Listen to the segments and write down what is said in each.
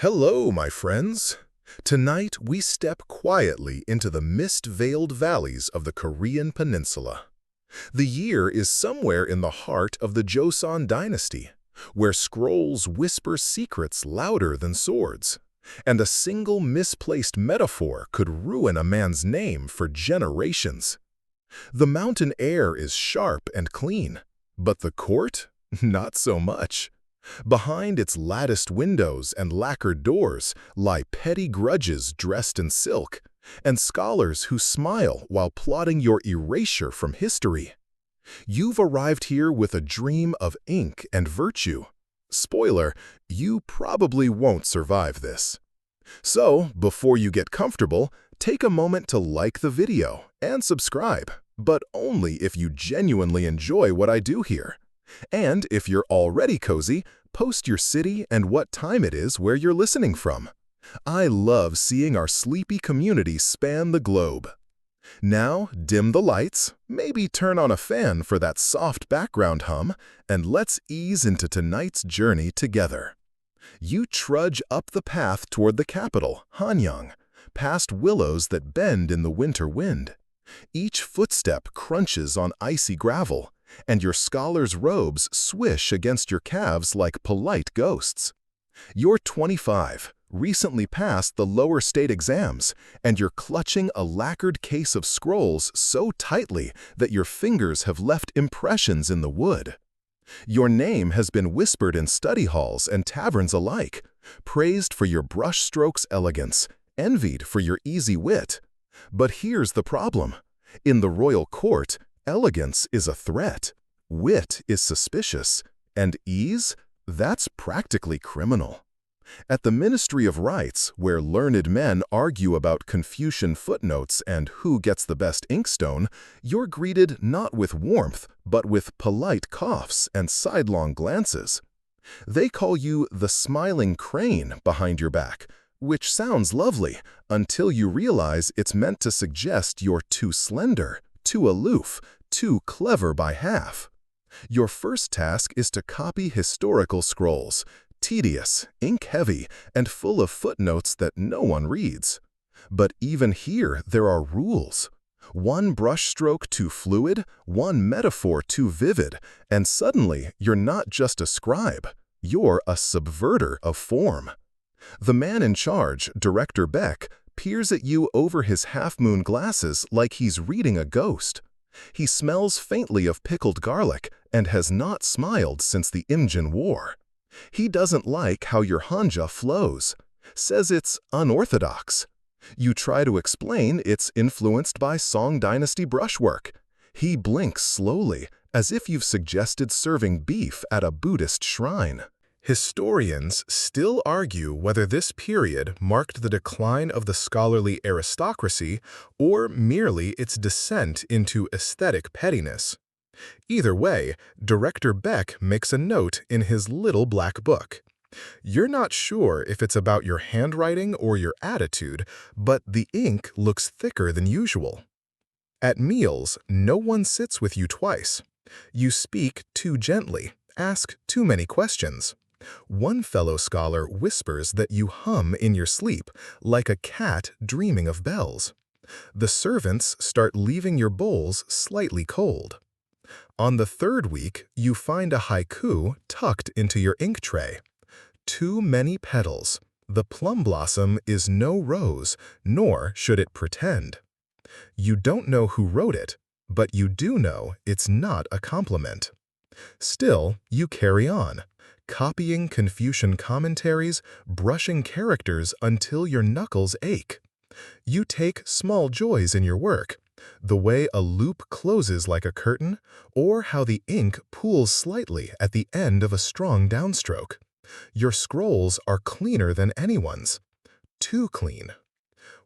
Hello, my friends. Tonight, we step quietly into the mist-veiled valleys of the Korean peninsula. The year is somewhere in the heart of the Joseon dynasty, where scrolls whisper secrets louder than swords, and a single misplaced metaphor could ruin a man's name for generations. The mountain air is sharp and clean, but the court? Not so much. Behind its latticed windows and lacquered doors lie petty grudges dressed in silk, and scholars who smile while plotting your erasure from history. You've arrived here with a dream of ink and virtue. Spoiler, you probably won't survive this. So, before you get comfortable, take a moment to like the video and subscribe, but only if you genuinely enjoy what I do here. And if you're already cozy, post your city and what time it is where you're listening from. I love seeing our sleepy community span the globe. Now, dim the lights, maybe turn on a fan for that soft background hum, and let's ease into tonight's journey together. You trudge up the path toward the capital, Hanyang, past willows that bend in the winter wind. Each footstep crunches on icy gravel, and your scholar's robes swish against your calves like polite ghosts. You're 25, recently passed the lower state exams, and you're clutching a lacquered case of scrolls so tightly that your fingers have left impressions in the wood. Your name has been whispered in study halls and taverns alike, praised for your brushstrokes' elegance, envied for your easy wit. But here's the problem. In the royal court, elegance is a threat, wit is suspicious, and ease? That's practically criminal. At the Ministry of Rights, where learned men argue about Confucian footnotes and who gets the best inkstone, you're greeted not with warmth, but with polite coughs and sidelong glances. They call you the smiling crane behind your back, which sounds lovely until you realize it's meant to suggest you're too slender, too aloof, too clever by half. Your first task is to copy historical scrolls, tedious, ink-heavy, and full of footnotes that no one reads. But even here, there are rules. One brushstroke too fluid, one metaphor too vivid, and suddenly you're not just a scribe, you're a subverter of form. The man in charge, Director Beck, peers at you over his half-moon glasses like he's reading a ghost. He smells faintly of pickled garlic and has not smiled since the Imjin War. He doesn't like how your hanja flows, says it's unorthodox. You try to explain it's influenced by Song Dynasty brushwork. He blinks slowly, as if you've suggested serving beef at a Buddhist shrine. Historians still argue whether this period marked the decline of the scholarly aristocracy or merely its descent into aesthetic pettiness. Either way, Director Beck makes a note in his little black book. You're not sure if it's about your handwriting or your attitude, but the ink looks thicker than usual. At meals, no one sits with you twice. You speak too gently, ask too many questions. One fellow scholar whispers that you hum in your sleep, like a cat dreaming of bells. The servants start leaving your bowls slightly cold. On the third week, you find a haiku tucked into your ink tray. Too many petals. The plum blossom is no rose, nor should it pretend. You don't know who wrote it, but you do know it's not a compliment. Still, you carry on, copying Confucian commentaries, brushing characters until your knuckles ache. You take small joys in your work, the way a loop closes like a curtain, or how the ink pools slightly at the end of a strong downstroke. Your scrolls are cleaner than anyone's. Too clean.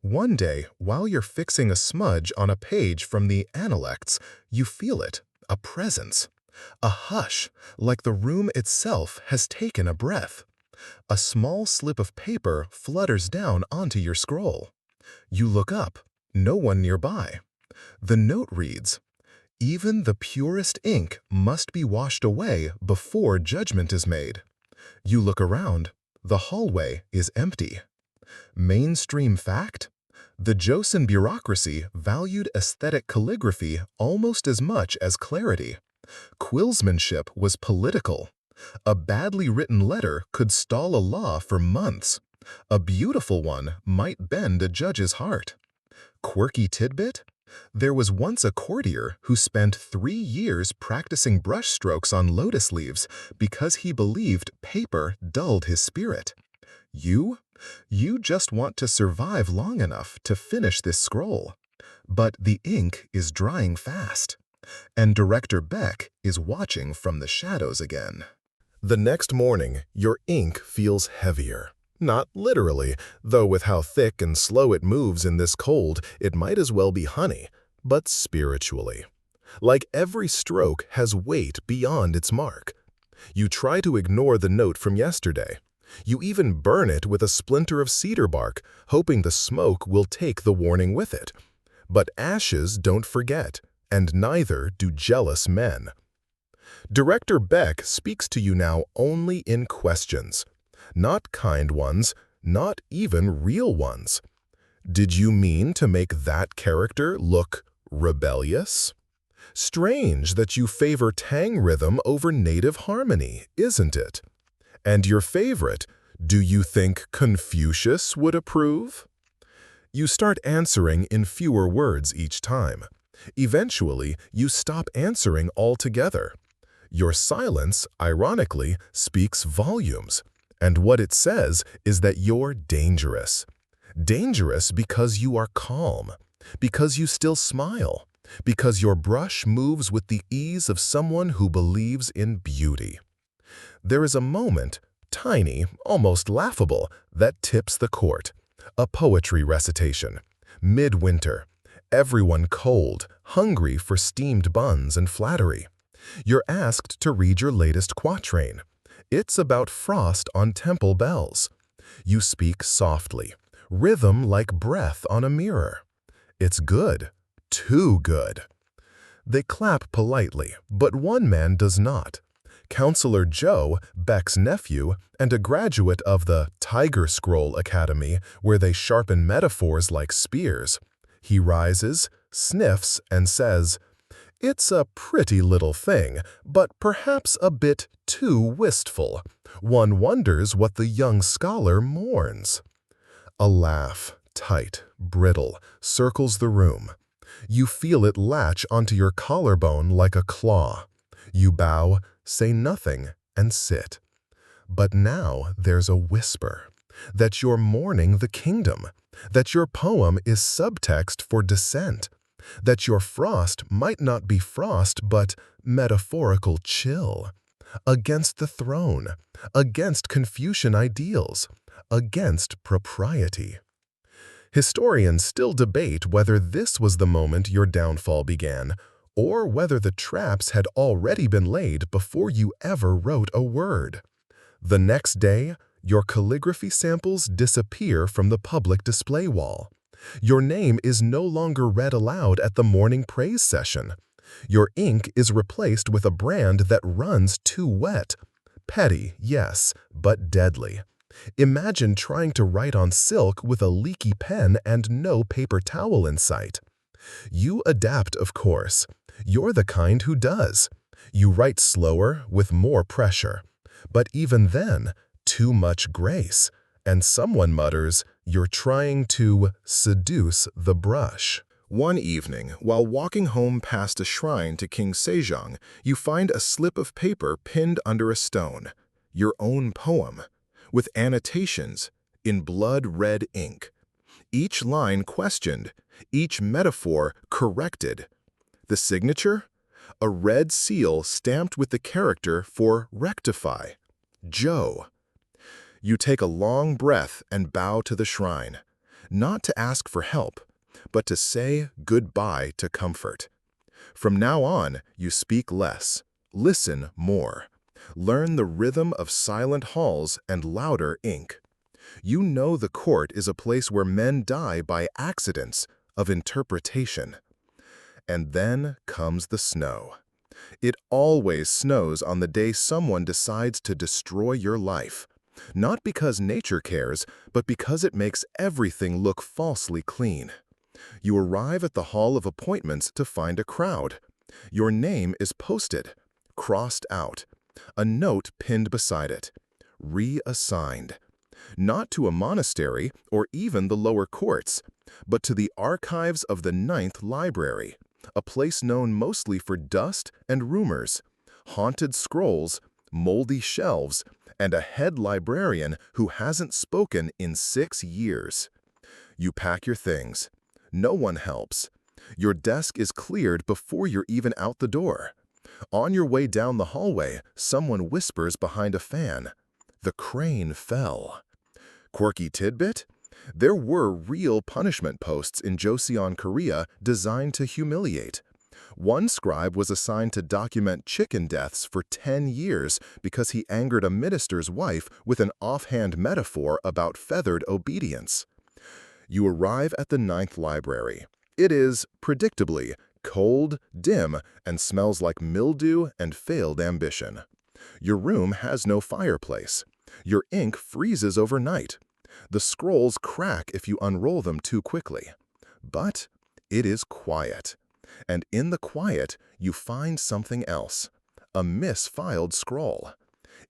One day, while you're fixing a smudge on a page from the Analects, you feel it, a presence. A hush, like the room itself has taken a breath. A small slip of paper flutters down onto your scroll. You look up, no one nearby. The note reads, "Even the purest ink must be washed away before judgment is made." You look around. The hallway is empty. Mainstream fact? The Joseon bureaucracy valued aesthetic calligraphy almost as much as clarity. Quillsmanship was political. A badly written letter could stall a law for months. A beautiful one might bend a judge's heart. Quirky tidbit? There was once a courtier who spent 3 years practicing brushstrokes on lotus leaves because he believed paper dulled his spirit. You? You just want to survive long enough to finish this scroll. But the ink is drying fast, and Director Beck is watching from the shadows again. The next morning, your ink feels heavier. Not literally, though with how thick and slow it moves in this cold, it might as well be honey, but spiritually. Like every stroke has weight beyond its mark. You try to ignore the note from yesterday. You even burn it with a splinter of cedar bark, hoping the smoke will take the warning with it. But ashes don't forget, and neither do jealous men. Director Beck speaks to you now only in questions. Not kind ones, not even real ones. Did you mean to make that character look rebellious? Strange that you favor tang rhythm over native harmony, isn't it? And your favorite, do you think Confucius would approve? You start answering in fewer words each time. Eventually, you stop answering altogether. Your silence, ironically, speaks volumes. And what it says is that you're dangerous. Dangerous because you are calm, because you still smile, because your brush moves with the ease of someone who believes in beauty. There is a moment, tiny, almost laughable, that tips the court. A poetry recitation. Midwinter. Everyone cold, hungry for steamed buns and flattery. You're asked to read your latest quatrain. It's about frost on temple bells. You speak softly, rhythm like breath on a mirror. It's good, too good. They clap politely, but one man does not. Counselor Joe, Beck's nephew, and a graduate of the Tiger Scroll Academy, where they sharpen metaphors like spears. He rises, sniffs, and says, "It's a pretty little thing, but perhaps a bit too wistful. One wonders what the young scholar mourns." A laugh, tight, brittle, circles the room. You feel it latch onto your collarbone like a claw. You bow, say nothing, and sit. But now there's a whisper that you're mourning the kingdom, that your poem is subtext for dissent, that your frost might not be frost but metaphorical chill, against the throne, against Confucian ideals, against propriety. Historians still debate whether this was the moment your downfall began, or whether the traps had already been laid before you ever wrote a word. The next day, your calligraphy samples disappear from the public display wall. Your name is no longer read aloud at the morning praise session. Your ink is replaced with a brand that runs too wet. Petty, yes, but deadly. Imagine trying to write on silk with a leaky pen and no paper towel in sight. You adapt, of course. You're the kind who does. You write slower, with more pressure. But even then, too much grace. And someone mutters, "You're trying to seduce the brush." One evening, while walking home past a shrine to King Sejong, you find a slip of paper pinned under a stone. Your own poem, with annotations in blood-red ink. Each line questioned, each metaphor corrected. The signature? A red seal stamped with the character for rectify. Joe. You take a long breath and bow to the shrine, not to ask for help, but to say goodbye to comfort. From now on, you speak less, listen more. Learn the rhythm of silent halls and louder ink. You know the court is a place where men die by accidents of interpretation. And then comes the snow. It always snows on the day someone decides to destroy your life. Not because nature cares, but because it makes everything look falsely clean. You arrive at the hall of appointments to find a crowd. Your name is posted, crossed out, a note pinned beside it, reassigned. Not to a monastery or even the lower courts, but to the archives of the Ninth Library, a place known mostly for dust and rumors, haunted scrolls, moldy shelves, and a head librarian who hasn't spoken in 6 years. You pack your things. No one helps. Your desk is cleared before you're even out the door. On your way down the hallway, someone whispers behind a fan, "The crane fell." Quirky tidbit? There were real punishment posts in Joseon, Korea designed to humiliate. One scribe was assigned to document chicken deaths for 10 years because he angered a minister's wife with an offhand metaphor about feathered obedience. You arrive at the Ninth Library. It is, predictably, cold, dim, and smells like mildew and failed ambition. Your room has no fireplace. Your ink freezes overnight. The scrolls crack if you unroll them too quickly. But it is quiet. And in the quiet, you find something else. A misfiled scroll.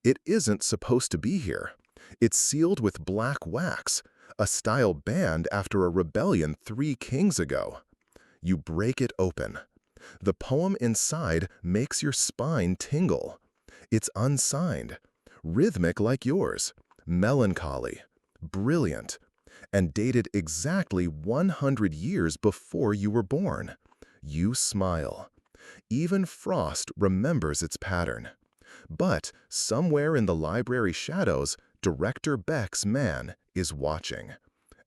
It isn't supposed to be here. It's sealed with black wax, a style banned after a rebellion 3 kings ago. You break it open. The poem inside makes your spine tingle. It's unsigned, rhythmic like yours, melancholy, brilliant, and dated exactly 100 years before you were born. You smile. Even frost remembers its pattern. But somewhere in the library shadows, Director Beck's man is watching.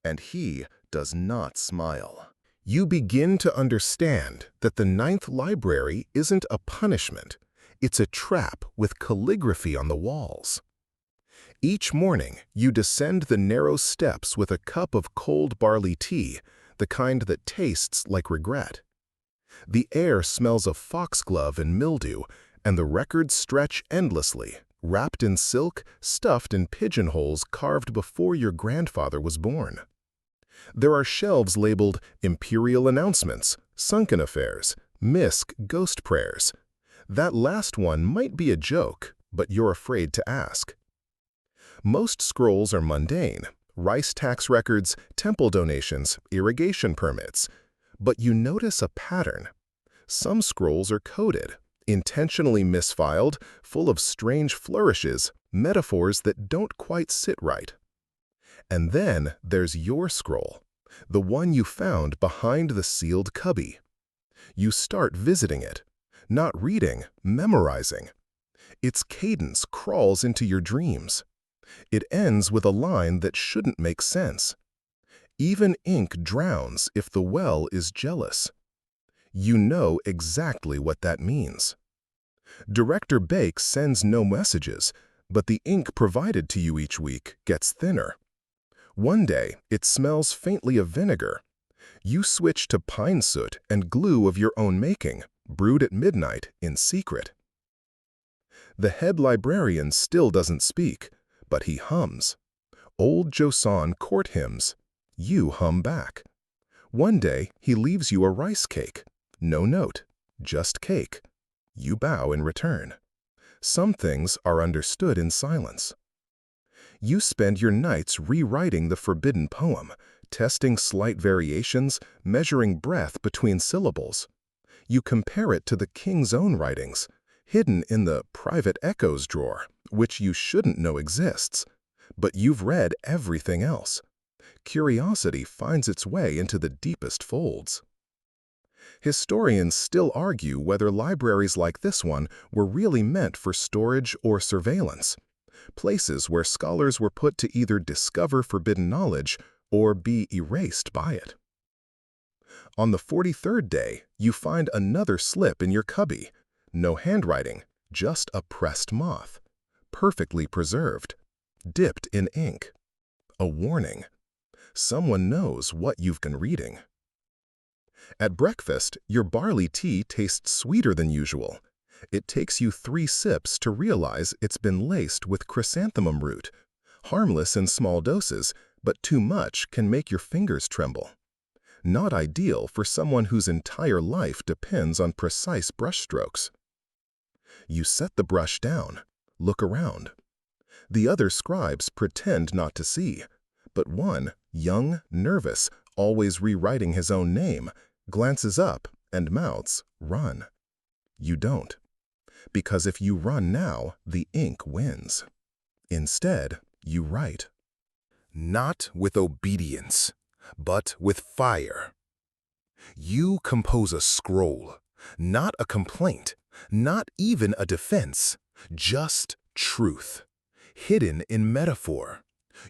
And he does not smile. You begin to understand that the Ninth Library isn't a punishment. It's a trap with calligraphy on the walls. Each morning, you descend the narrow steps with a cup of cold barley tea, the kind that tastes like regret. The air smells of foxglove and mildew, and the records stretch endlessly, wrapped in silk, stuffed in pigeonholes carved before your grandfather was born. There are shelves labeled Imperial Announcements, Sunken Affairs, Misk Ghost Prayers. That last one might be a joke, but you're afraid to ask. Most scrolls are mundane, rice tax records, temple donations, irrigation permits. But you notice a pattern. Some scrolls are coded, intentionally misfiled, full of strange flourishes, metaphors that don't quite sit right. And then there's your scroll, the one you found behind the sealed cubby. You start visiting it, not reading, memorizing. Its cadence crawls into your dreams. It ends with a line that shouldn't make sense. Even ink drowns if the well is jealous. You know exactly what that means. Director Bake sends no messages, but the ink provided to you each week gets thinner. One day, it smells faintly of vinegar. You switch to pine soot and glue of your own making, brewed at midnight in secret. The head librarian still doesn't speak, but he hums. Old Joseon court hymns. You hum back. One day, he leaves you a rice cake. No note, just cake. You bow in return. Some things are understood in silence. You spend your nights rewriting the forbidden poem, testing slight variations, measuring breath between syllables. You compare it to the king's own writings, hidden in the private echoes drawer, which you shouldn't know exists. But you've read everything else. Curiosity finds its way into the deepest folds. Historians still argue whether libraries like this one were really meant for storage or surveillance, places where scholars were put to either discover forbidden knowledge or be erased by it. On the 43rd day, you find another slip in your cubby. No handwriting, just a pressed moth, perfectly preserved, dipped in ink. A warning. Someone knows what you've been reading. At breakfast, your barley tea tastes sweeter than usual. It takes you 3 sips to realize it's been laced with chrysanthemum root, Harmless in small doses, but too much can make your fingers tremble. Not ideal for someone whose entire life depends on precise brushstrokes. You set the brush down, look around. The other scribes pretend not to see, but one, young, nervous, always rewriting his own name, glances up and mouths, "Run." You don't. Because if you run now, the ink wins. Instead, you write. Not with obedience, but with fire. You compose a scroll, not a complaint, not even a defense, just truth, hidden in metaphor.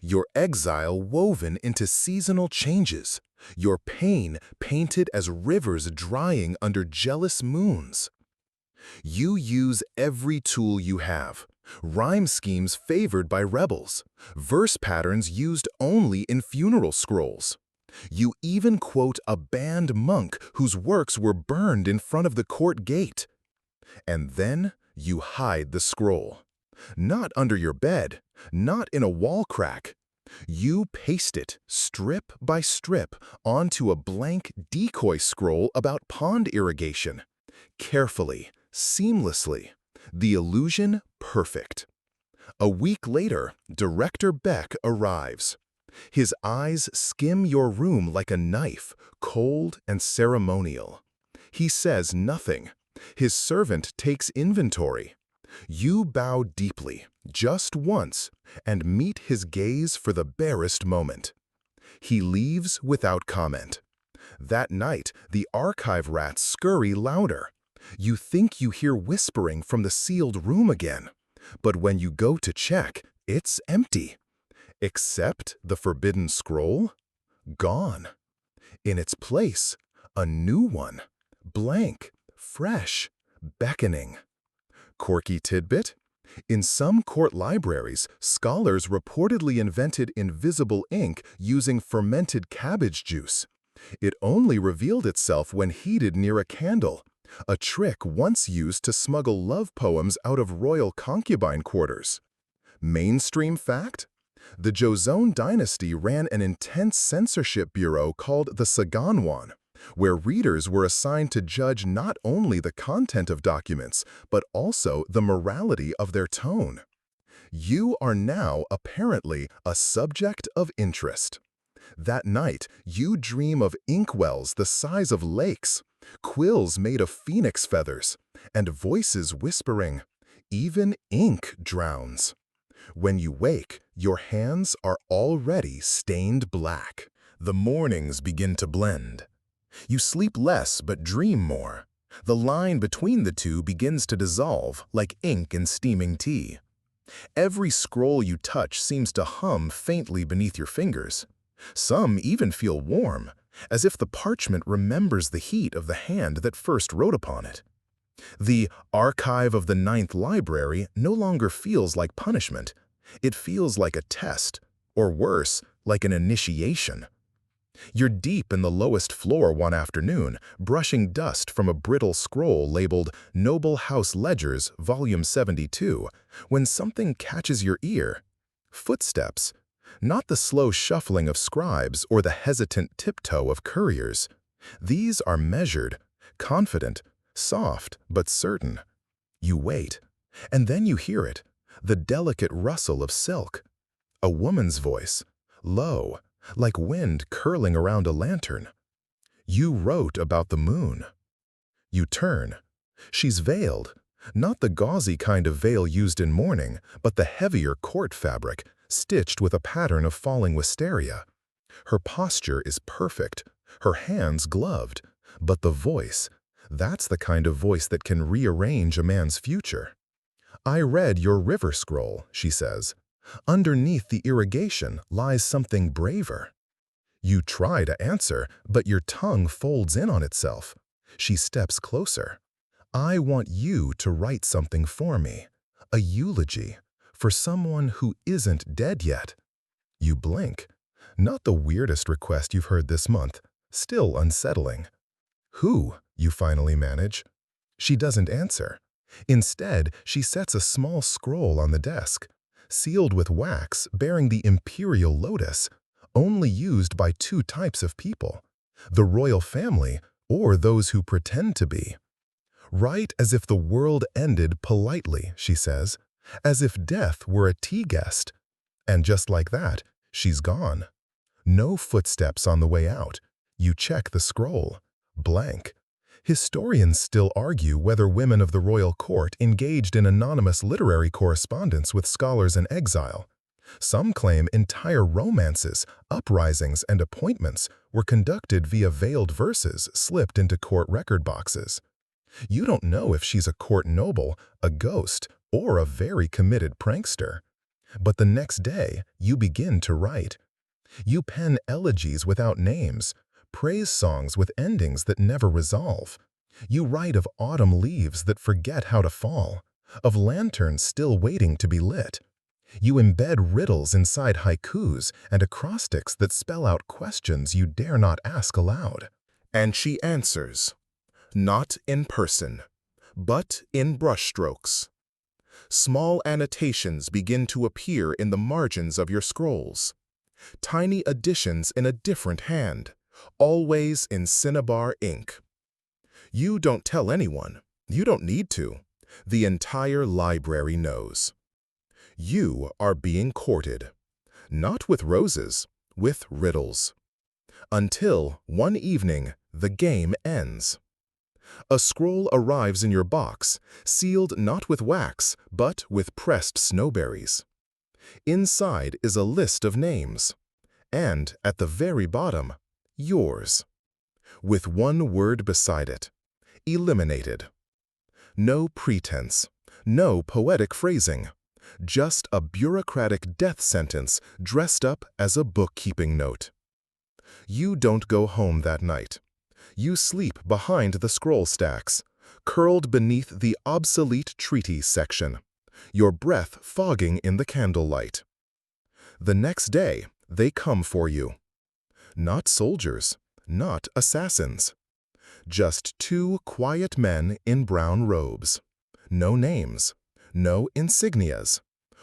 Your exile woven into seasonal changes, your pain painted as rivers drying under jealous moons. You use every tool you have, rhyme schemes favored by rebels, verse patterns used only in funeral scrolls. You even quote a banned monk whose works were burned in front of the court gate. And then you hide the scroll. Not under your bed, not in a wall crack. You paste it, strip by strip, onto a blank decoy scroll about pond irrigation. Carefully, seamlessly, the illusion perfect. A week later, Director Beck arrives. His eyes skim your room like a knife, cold and ceremonial. He says nothing. His servant takes inventory. You bow deeply, just once, and meet his gaze for the barest moment. He leaves without comment. That night, the archive rats scurry louder. You think you hear whispering from the sealed room again, but when you go to check, it's empty. Except the forbidden scroll? Gone. In its place, a new one, blank, fresh, beckoning. Quirky tidbit? In some court libraries, scholars reportedly invented invisible ink using fermented cabbage juice. It only revealed itself when heated near a candle, a trick once used to smuggle love poems out of royal concubine quarters. Mainstream fact? The Joseon dynasty ran an intense censorship bureau called the Saganwan, where readers were assigned to judge not only the content of documents, but also the morality of their tone. You are now apparently a subject of interest. That night, you dream of inkwells the size of lakes, quills made of phoenix feathers, and voices whispering, "Even ink drowns." When you wake, your hands are already stained black. The mornings begin to blend. You sleep less but dream more. The line between the two begins to dissolve like ink in steaming tea. Every scroll you touch seems to hum faintly beneath your fingers. Some even feel warm, as if the parchment remembers the heat of the hand that first wrote upon it. The archive of the Ninth Library no longer feels like punishment. It feels like a test, or worse, like an initiation. You're deep in the lowest floor one afternoon, brushing dust from a brittle scroll labeled Noble House Ledgers, Volume 72, when something catches your ear. Footsteps. Not the slow shuffling of scribes or the hesitant tiptoe of couriers. These are measured, confident, soft but certain. You wait, and then you hear it, the delicate rustle of silk. A woman's voice, low, like wind curling around a lantern. You wrote about the moon. You turn. She's veiled, not the gauzy kind of veil used in mourning, but the heavier court fabric, stitched with a pattern of falling wisteria. Her posture is perfect, her hands gloved, but the voice, that's the kind of voice that can rearrange a man's future. "I read your river scroll," she says. "Underneath the irrigation lies something braver." You try to answer, but your tongue folds in on itself. She steps closer. "I want you to write something for me, a eulogy, for someone who isn't dead yet." You blink. Not the weirdest request you've heard this month, still unsettling. "Who?" you finally manage. She doesn't answer. Instead, she sets a small scroll on the desk. sealed with wax bearing the imperial lotus, only used by two types of people, the royal family or those who pretend to be. Write as if the world ended politely, she says, as if death were a tea guest. And just like that, she's gone. No footsteps on the way out. You check the scroll. Blank. Historians still argue whether women of the royal court engaged in anonymous literary correspondence with scholars in exile. Some claim entire romances, uprisings, and appointments were conducted via veiled verses slipped into court record boxes. You don't know if she's a court noble, a ghost, or a very committed prankster. But the next day, you begin to write. You pen elegies without names, praise songs with endings that never resolve. You write of autumn leaves that forget how to fall, of lanterns still waiting to be lit. You embed riddles inside haikus and acrostics that spell out questions you dare not ask aloud. And she answers, not in person, but in brushstrokes. Small annotations begin to appear in the margins of your scrolls. Tiny additions in a different hand, always in cinnabar ink. You don't tell anyone. You don't need to. The entire library knows. You are being courted. Not with roses, with riddles. Until, one evening, the game ends. A scroll arrives in your box, sealed not with wax, but with pressed snowberries. Inside is a list of names, and at the very bottom, yours. With one word beside it, eliminated. No pretense, no poetic phrasing, just a bureaucratic death sentence dressed up as a bookkeeping note. You don't go home that night. You sleep behind the scroll stacks, curled beneath the obsolete treaties section, your breath fogging in the candlelight. The next day, they come for you. Not soldiers, not assassins. Just two quiet men in brown robes. No names, no insignias.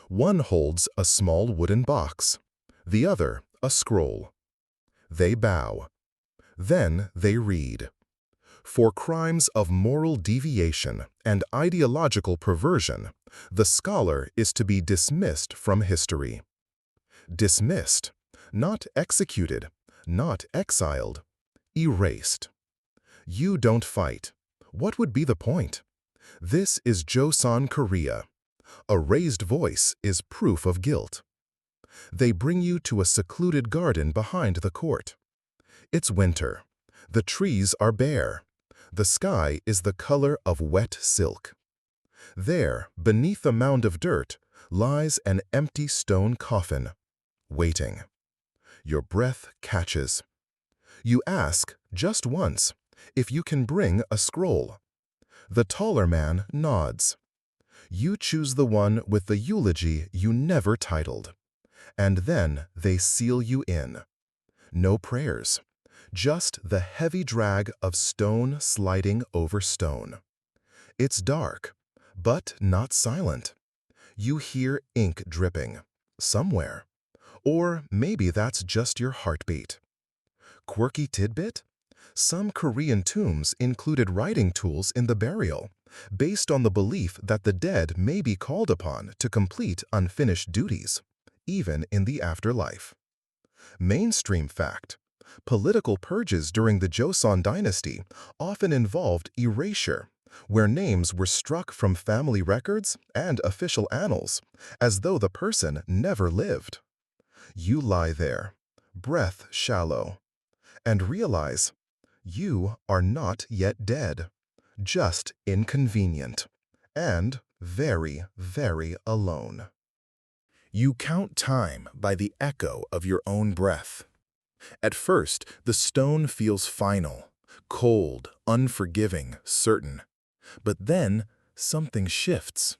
One holds a small wooden box, the other a scroll. They bow. Then they read. For crimes of moral deviation and ideological perversion, the scholar is to be dismissed from history. Dismissed, not executed, not exiled, erased. You don't fight. What would be the point? This is Joseon, Korea. A raised voice is proof of guilt. They bring you to a secluded garden behind the court. It's winter. The trees are bare. The sky is the color of wet silk. There, beneath a mound of dirt, lies an empty stone coffin, waiting. Your breath catches. You ask, just once, if you can bring a scroll. The taller man nods. You choose the one with the eulogy you never titled. And then they seal you in. No prayers. Just the heavy drag of stone sliding over stone. It's dark, but not silent. You hear ink dripping, somewhere. Or maybe that's just your heartbeat. Quirky tidbit? Some Korean tombs included writing tools in the burial, based on the belief that the dead may be called upon to complete unfinished duties, even in the afterlife. Mainstream fact. Political purges during the Joseon dynasty often involved erasure, where names were struck from family records and official annals, as though the person never lived. You lie there, breath shallow, and realize you are not yet dead, just inconvenient, and very, very alone. You count time by the echo of your own breath. At first, the stone feels final, cold, unforgiving, certain. But then, something shifts.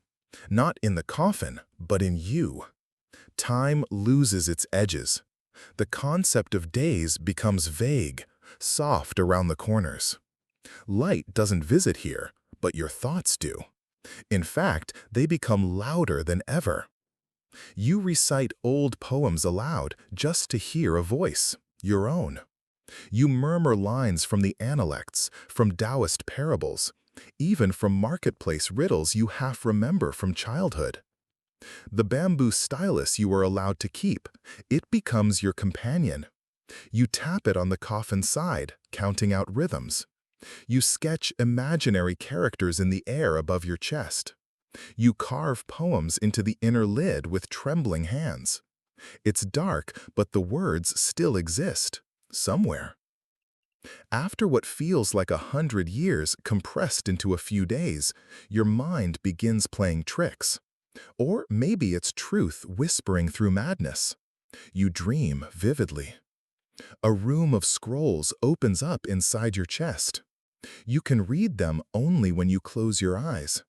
Not in the coffin, but in you. Time loses its edges. The concept of days becomes vague, soft around the corners. Light doesn't visit here, but your thoughts do. In fact, they become louder than ever. You recite old poems aloud just to hear a voice, your own. You murmur lines from the Analects, from Taoist parables, even from marketplace riddles you half remember from childhood. The bamboo stylus you were allowed to keep, it becomes your companion. You tap it on the coffin's side, counting out rhythms. You sketch imaginary characters in the air above your chest. You carve poems into the inner lid with trembling hands. It's dark, but the words still exist, somewhere. After what feels like 100 years compressed into a few days, your mind begins playing tricks. Or maybe it's truth whispering through madness. You dream vividly. A room of scrolls opens up inside your chest. You can read them only when you close your eyes.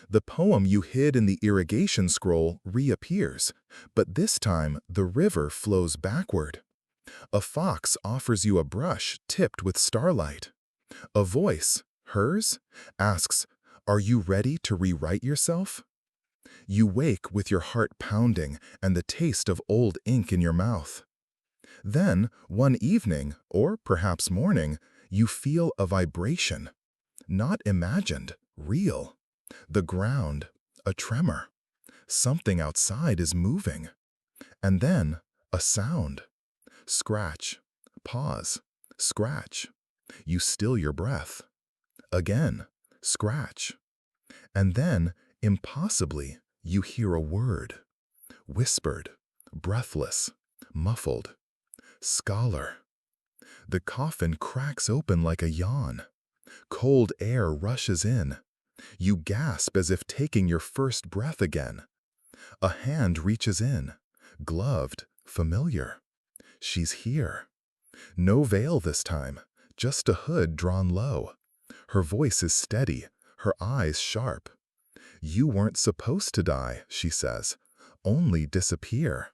The poem you hid in the irrigation scroll reappears, but this time the river flows backward. A fox offers you a brush tipped with starlight. A voice, hers, asks, "Are you ready to rewrite yourself?" You wake with your heart pounding and the taste of old ink in your mouth. Then, one evening, or perhaps morning, you feel a vibration. Not imagined, real. The ground, a tremor. Something outside is moving. And then, a sound. Scratch, pause, scratch. You still your breath. Again, scratch. And then, impossibly, you hear a word. Whispered, breathless, muffled. Scholar. The coffin cracks open like a yawn. Cold air rushes in. You gasp as if taking your first breath again. A hand reaches in, gloved, familiar. She's here. No veil this time, just a hood drawn low. Her voice is steady, her eyes sharp. "You weren't supposed to die," she says, "only disappear."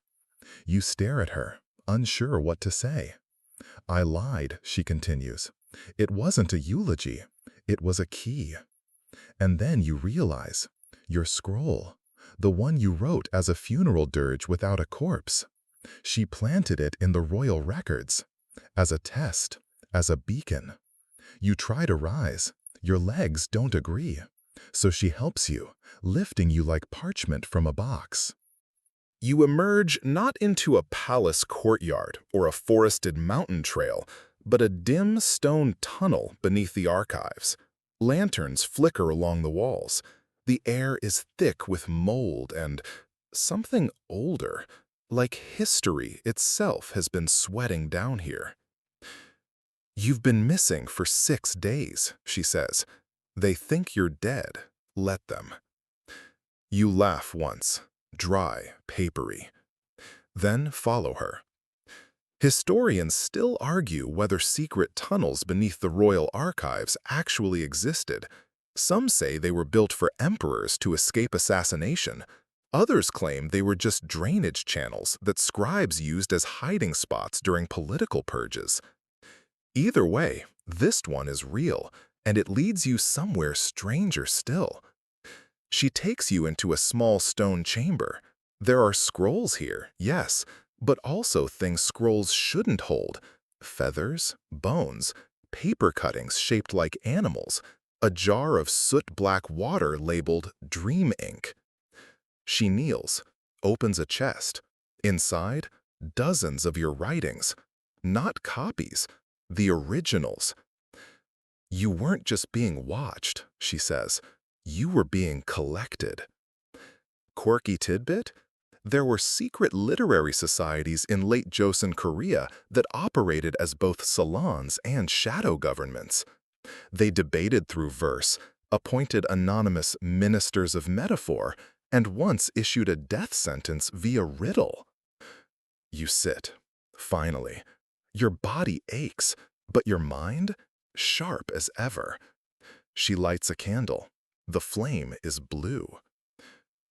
You stare at her, unsure what to say. "I lied," she continues. "It wasn't a eulogy, it was a key." And then you realize, your scroll, the one you wrote as a funeral dirge without a corpse. She planted it in the royal records, as a test, as a beacon. You try to rise, your legs don't agree. So she helps you, lifting you like parchment from a box. You emerge not into a palace courtyard or a forested mountain trail, but a dim stone tunnel beneath the archives. Lanterns flicker along the walls. The air is thick with mold and something older, like history itself has been sweating down here. "You've been missing for 6 days," she says. "They think you're dead. Let them." You laugh once, dry, papery. Then follow her. Historians still argue whether secret tunnels beneath the royal archives actually existed. Some say they were built for emperors to escape assassination. Others claim they were just drainage channels that scribes used as hiding spots during political purges. Either way, this one is real, and it leads you somewhere stranger still. She takes you into a small stone chamber. There are scrolls here, yes, but also things scrolls shouldn't hold. Feathers, bones, paper cuttings shaped like animals, a jar of soot-black water labeled dream ink. She kneels, opens a chest. Inside, dozens of your writings. Not copies, the originals. "You weren't just being watched," she says. "You were being collected." Quirky tidbit? There were secret literary societies in late Joseon Korea that operated as both salons and shadow governments. They debated through verse, appointed anonymous ministers of metaphor, and once issued a death sentence via riddle. You sit, finally. Your body aches, but your mind? Sharp as ever. She lights a candle. The flame is blue.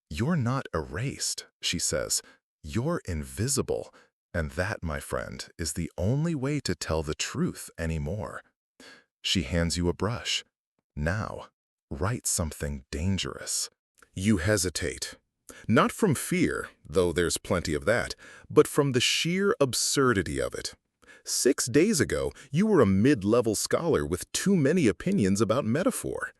"You're not erased," she says. "You're invisible. And that, my friend, is the only way to tell the truth anymore." She hands you a brush. "Now, write something dangerous." You hesitate. Not from fear, though there's plenty of that, but from the sheer absurdity of it. 6 days ago, you were a mid-level scholar with too many opinions about metaphor.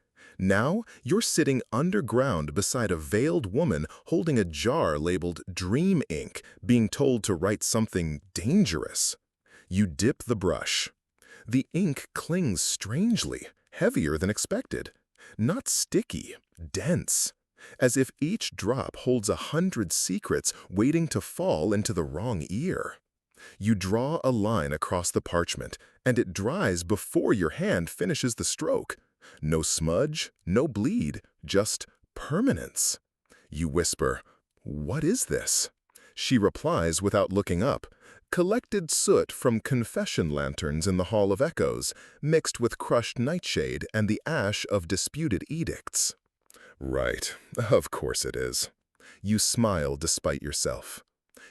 Now, you're sitting underground beside a veiled woman holding a jar labeled Dream Ink, being told to write something dangerous. You dip the brush. The ink clings strangely, heavier than expected. Not sticky, dense, as if each drop holds 100 secrets waiting to fall into the wrong ear. You draw a line across the parchment, and it dries before your hand finishes the stroke. No smudge, no bleed, just permanence. You whisper, "What is this?" She replies without looking up, "Collected soot from confession lanterns in the Hall of Echoes, mixed with crushed nightshade and the ash of disputed edicts." Right, of course it is. You smile despite yourself.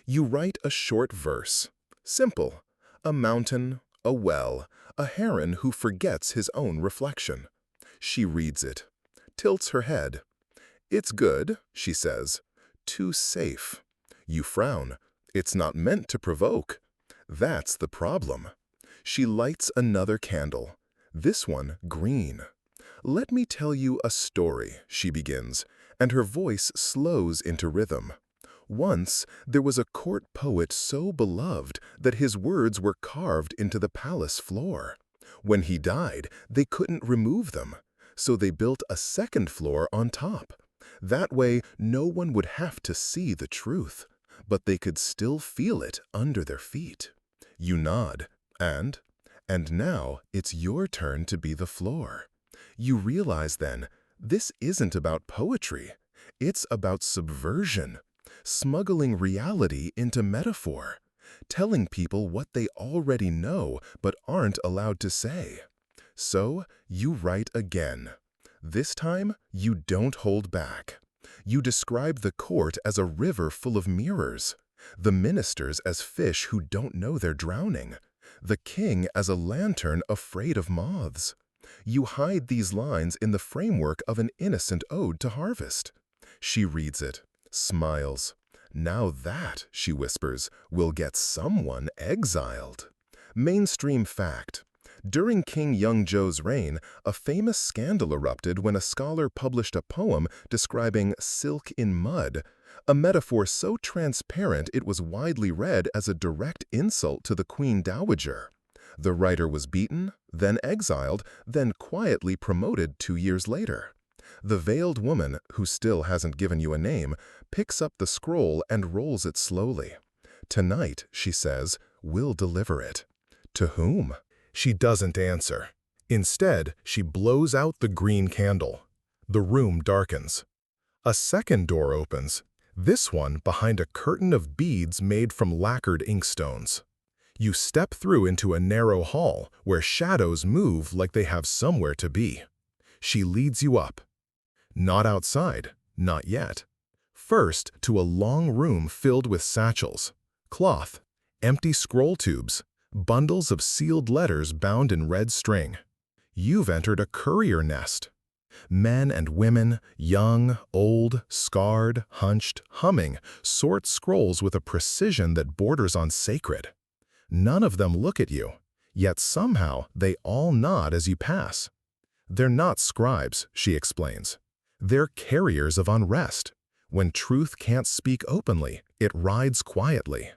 You write a short verse. Simple. A mountain, a well, a heron who forgets his own reflection. She reads it, tilts her head. "It's good," she says. "Too safe." You frown. It's not meant to provoke. That's the problem. She lights another candle, this one green. "Let me tell you a story," she begins, and her voice slows into rhythm. "Once, there was a court poet so beloved that his words were carved into the palace floor. When he died, they couldn't remove them, so they built a second floor on top. That way, no one would have to see the truth, but they could still feel it under their feet." You nod, and now it's your turn to be the floor. You realize then, this isn't about poetry. It's about subversion, smuggling reality into metaphor, telling people what they already know but aren't allowed to say. So you write again. This time, you don't hold back. You describe the court as a river full of mirrors, the ministers as fish who don't know they're drowning, the king as a lantern afraid of moths. You hide these lines in the framework of an innocent ode to harvest. She reads it, smiles. "Now that," she whispers, "will get someone exiled." Mainstream fact. During King Youngjo's reign, a famous scandal erupted when a scholar published a poem describing silk in mud, a metaphor so transparent it was widely read as a direct insult to the Queen Dowager. The writer was beaten, then exiled, then quietly promoted 2 years later. The veiled woman, who still hasn't given you a name, picks up the scroll and rolls it slowly. "Tonight," she says, "we'll deliver it." To whom? She doesn't answer. Instead, she blows out the green candle. The room darkens. A second door opens, this one behind a curtain of beads made from lacquered inkstones. You step through into a narrow hall where shadows move like they have somewhere to be. She leads you up. Not outside, not yet. First, to a long room filled with satchels, cloth, empty scroll tubes, bundles of sealed letters bound in red string. You've entered a courier nest. Men and women, young, old, scarred, hunched, humming, sort scrolls with a precision that borders on sacred. None of them look at you, yet somehow they all nod as you pass. They're not scribes, she explains. They're carriers of unrest. When truth can't speak openly, it rides quietly.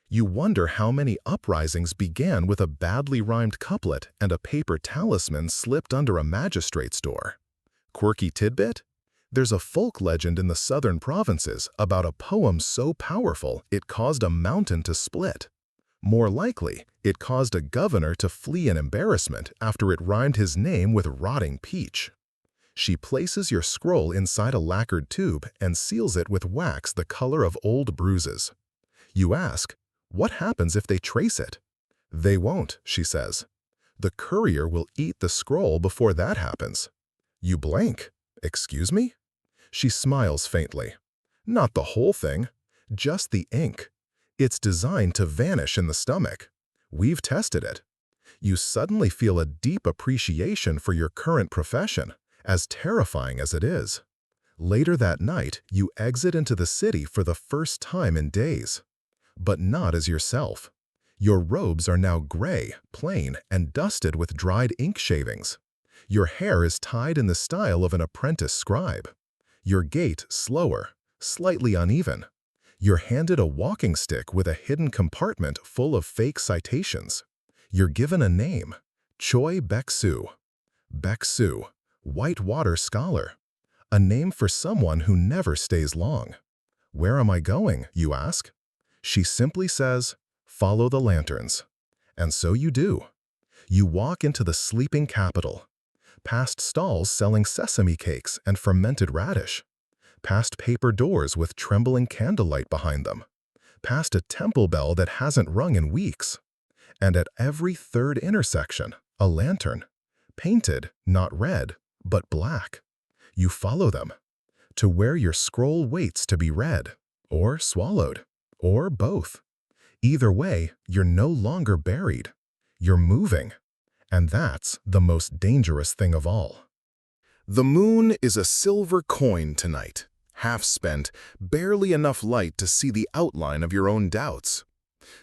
You wonder how many uprisings began with a badly rhymed couplet and a paper talisman slipped under a magistrate's door. Quirky tidbit? There's a folk legend in the southern provinces about a poem so powerful it caused a mountain to split. More likely, it caused a governor to flee in embarrassment after it rhymed his name with rotting peach. She places your scroll inside a lacquered tube and seals it with wax the color of old bruises. You ask, what happens if they trace it? They won't, she says. The courier will eat the scroll before that happens. You blank. Excuse me? She smiles faintly. Not the whole thing, just the ink. It's designed to vanish in the stomach. We've tested it. You suddenly feel a deep appreciation for your current profession, as terrifying as it is. Later that night, you exit into the city for the first time in days. But not as yourself. Your robes are now gray, plain, and dusted with dried ink shavings. Your hair is tied in the style of an apprentice scribe. Your gait slower, slightly uneven. You're handed a walking stick with a hidden compartment full of fake citations. You're given a name, Choi Baek-soo. Baek-soo, Whitewater Scholar. A name for someone who never stays long. Where am I going, you ask? She simply says, follow the lanterns. And so you do. You walk into the sleeping capital, past stalls selling sesame cakes and fermented radish, past paper doors with trembling candlelight behind them, past a temple bell that hasn't rung in weeks. And at every third intersection, a lantern, painted not red, but black. You follow them, to where your scroll waits to be read, or swallowed, or both. Either way, you're no longer buried. You're moving. And that's the most dangerous thing of all. The moon is a silver coin tonight, half spent, barely enough light to see the outline of your own doubts.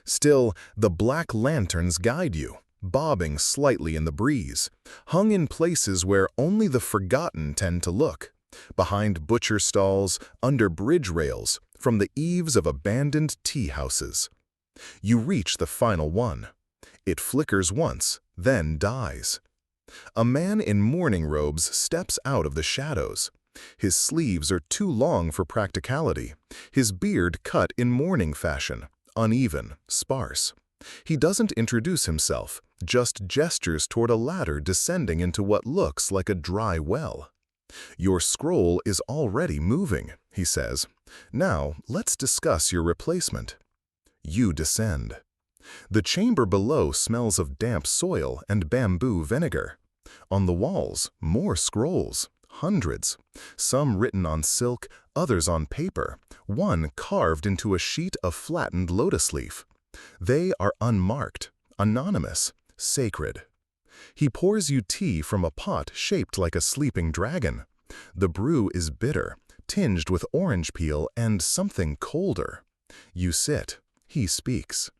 Still, the black lanterns guide you, bobbing slightly in the breeze, hung in places where only the forgotten tend to look, behind butcher stalls, under bridge rails, from the eaves of abandoned tea houses. You reach the final one. It flickers once, then dies. A man in mourning robes steps out of the shadows. His sleeves are too long for practicality, his beard cut in mourning fashion, uneven, sparse. He doesn't introduce himself, just gestures toward a ladder descending into what looks like a dry well. Your scroll is already moving, he says. Now, let's discuss your replacement. You descend. The chamber below smells of damp soil and bamboo vinegar. On the walls, more scrolls, hundreds. Some written on silk, others on paper, one carved into a sheet of flattened lotus leaf. They are unmarked, anonymous, sacred. He pours you tea from a pot shaped like a sleeping dragon. The brew is bitter, tinged with orange peel and something colder. You sit. He speaks.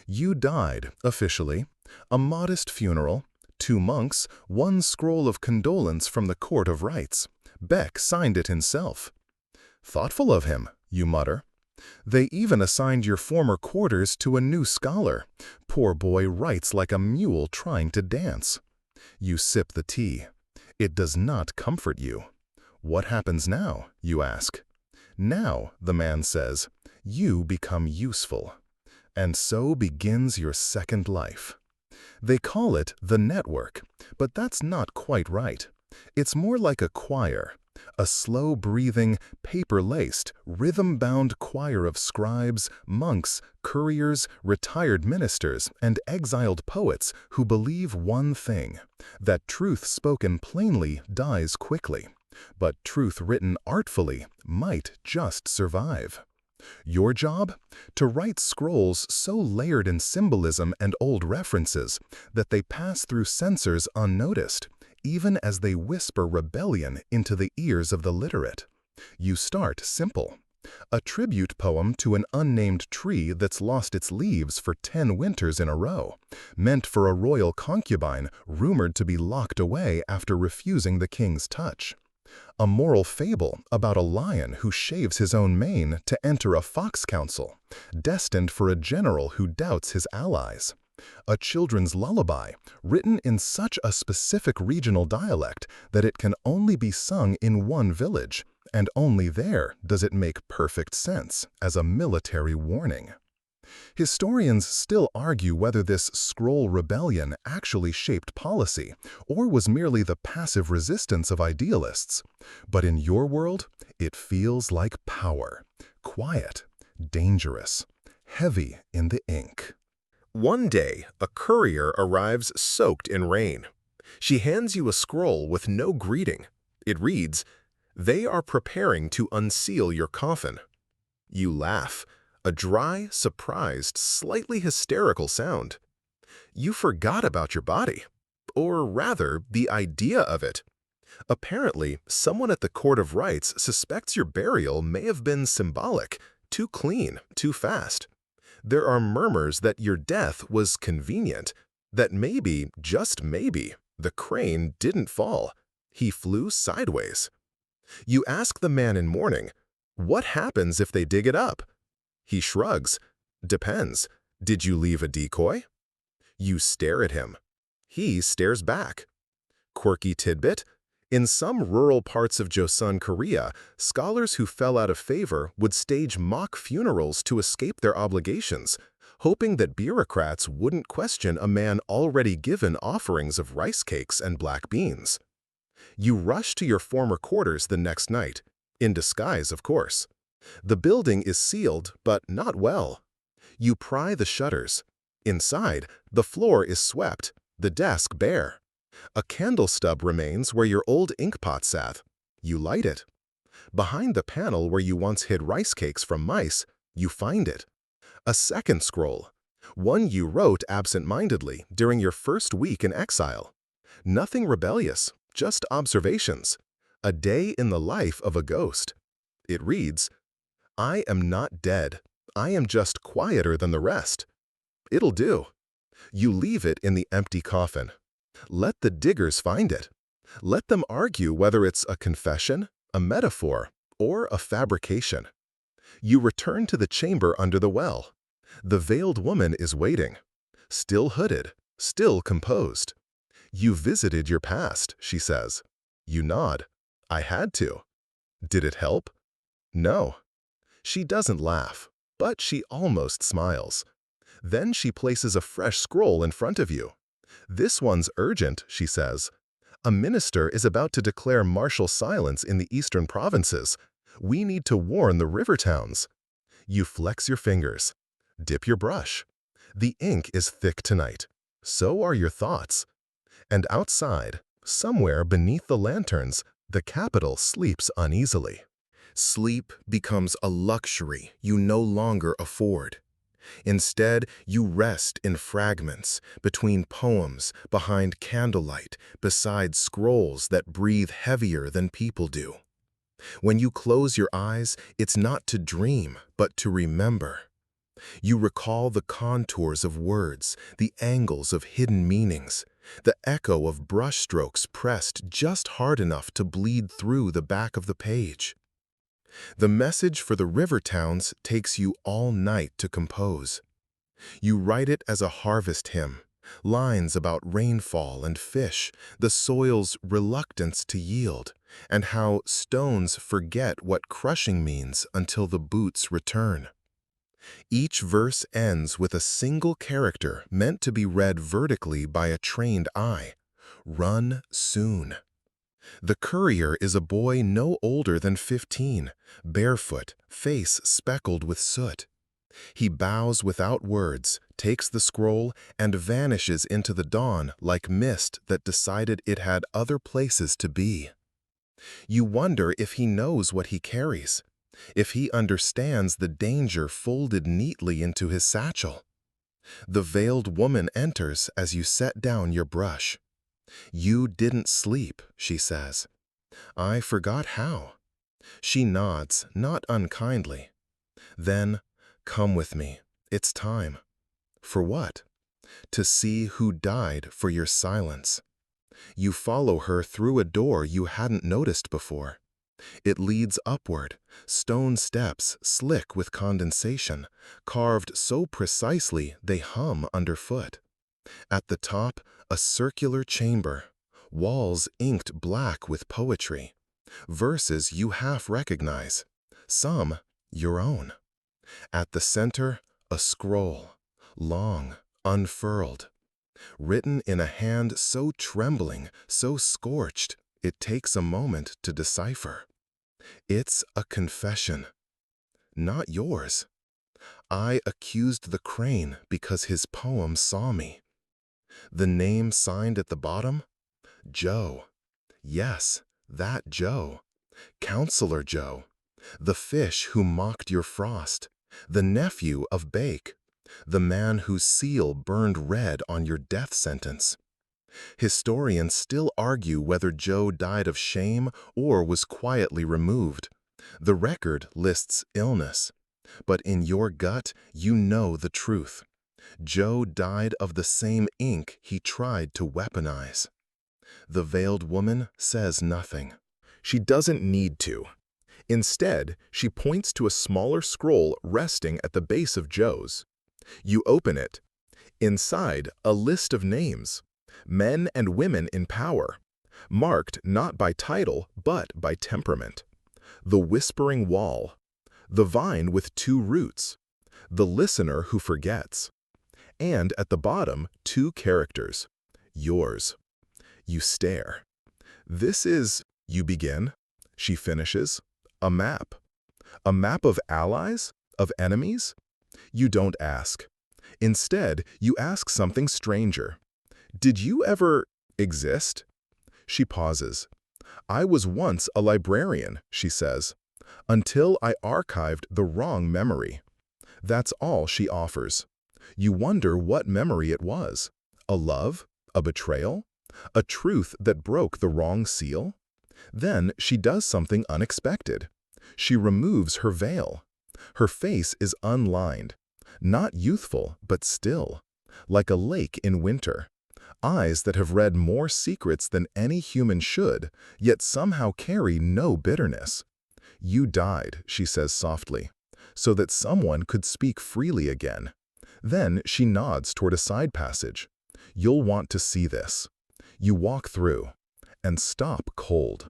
You died, officially. A modest funeral. 2 monks, 1 scroll of condolence from the Court of Rights. Beck signed it himself. Thoughtful of him, you mutter. They even assigned your former quarters to a new scholar. Poor boy writes like a mule trying to dance. You sip the tea. It does not comfort you. What happens now, you ask? Now, the man says, you become useful. And so begins your second life. They call it the network, but that's not quite right. It's more like a choir, a slow-breathing, paper-laced, rhythm-bound choir of scribes, monks, couriers, retired ministers, and exiled poets who believe one thing, that truth spoken plainly dies quickly, but truth written artfully might just survive. Your job? To write scrolls so layered in symbolism and old references that they pass through censors unnoticed, even as they whisper rebellion into the ears of the literate. You start simple. A tribute poem to an unnamed tree that's lost its leaves for 10 winters in a row, meant for a royal concubine rumored to be locked away after refusing the king's touch. A moral fable about a lion who shaves his own mane to enter a fox council, destined for a general who doubts his allies. A children's lullaby, written in such a specific regional dialect that it can only be sung in one village, and only there does it make perfect sense as a military warning. Historians still argue whether this scroll rebellion actually shaped policy or was merely the passive resistance of idealists. But in your world, it feels like power, quiet, dangerous, heavy in the ink. One day, a courier arrives soaked in rain. She hands you a scroll with no greeting. It reads, "They are preparing to unseal your coffin." You laugh. A dry, surprised, slightly hysterical sound. You forgot about your body. Or rather, the idea of it. Apparently, someone at the Court of Rights suspects your burial may have been symbolic, too clean, too fast. There are murmurs that your death was convenient, that maybe, just maybe, the crane didn't fall. He flew sideways. You ask the man in mourning, "What happens if they dig it up?" He shrugs. "Depends. Did you leave a decoy?" You stare at him. He stares back. Quirky tidbit: in some rural parts of Joseon, Korea, scholars who fell out of favor would stage mock funerals to escape their obligations, hoping that bureaucrats wouldn't question a man already given offerings of rice cakes and black beans. You rush to your former quarters the next night, in disguise, of course. The building is sealed, but not well. You pry the shutters. Inside, the floor is swept, the desk bare. A candle stub remains where your old inkpot sat. You light it. Behind the panel where you once hid rice cakes from mice, you find it. A second scroll. One you wrote absent-mindedly during your first week in exile. Nothing rebellious, just observations. A day in the life of a ghost. It reads, "I am not dead. I am just quieter than the rest." It'll do. You leave it in the empty coffin. Let the diggers find it. Let them argue whether it's a confession, a metaphor, or a fabrication. You return to the chamber under the well. The veiled woman is waiting. Still hooded, still composed. "You visited your past," she says. You nod. "I had to." Did it help? No. She doesn't laugh, but she almost smiles. Then she places a fresh scroll in front of you. "This one's urgent," she says. "A minister is about to declare martial silence in the eastern provinces. We need to warn the river towns." You flex your fingers. Dip your brush. The ink is thick tonight. So are your thoughts. And outside, somewhere beneath the lanterns, the capital sleeps uneasily. Sleep becomes a luxury you no longer afford. Instead, you rest in fragments, between poems, behind candlelight, beside scrolls that breathe heavier than people do. When you close your eyes, it's not to dream, but to remember. You recall the contours of words, the angles of hidden meanings, the echo of brushstrokes pressed just hard enough to bleed through the back of the page. The message for the river towns takes you all night to compose. You write it as a harvest hymn, lines about rainfall and fish, the soil's reluctance to yield, and how stones forget what crushing means until the boots return. Each verse ends with a single character meant to be read vertically by a trained eye. Run soon. The courier is a boy no older than 15, barefoot, face speckled with soot. He bows without words, takes the scroll, and vanishes into the dawn like mist that decided it had other places to be. You wonder if he knows what he carries, if he understands the danger folded neatly into his satchel. The veiled woman enters as you set down your brush. "You didn't sleep," she says. "I forgot how." She nods, not unkindly. Then, "Come with me. It's time." For what? To see who died for your silence. You follow her through a door you hadn't noticed before. It leads upward, stone steps slick with condensation, carved so precisely they hum underfoot. At the top, a circular chamber, walls inked black with poetry, verses you half recognize, some your own. At the center, a scroll, long, unfurled, written in a hand so trembling, so scorched, it takes a moment to decipher. It's a confession. Not yours. "I accused the crane because his poem saw me." The name signed at the bottom? Joe. Yes, that Joe. Counselor Joe. The fish who mocked your frost. The nephew of Bake. The man whose seal burned red on your death sentence. Historians still argue whether Joe died of shame or was quietly removed. The record lists illness, but in your gut, you know the truth. Joe died of the same ink he tried to weaponize. The veiled woman says nothing. She doesn't need to. Instead, she points to a smaller scroll resting at the base of Joe's. You open it. Inside, a list of names. Men and women in power, marked not by title but by temperament. The whispering wall, the vine with two roots, the listener who forgets. And at the bottom, two characters, yours. You stare. This is, you begin. She finishes, a map. A map of allies? Of enemies? You don't ask. Instead, you ask something stranger. Did you ever exist? She pauses. I was once a librarian, she says, until I archived the wrong memory. That's all she offers. You wonder what memory it was. A love? A betrayal? A truth that broke the wrong seal? Then she does something unexpected. She removes her veil. Her face is unlined. Not youthful, but still. Like a lake in winter. Eyes that have read more secrets than any human should, yet somehow carry no bitterness. You died, she says softly, so that someone could speak freely again. Then she nods toward a side passage. You'll want to see this. You walk through and stop cold.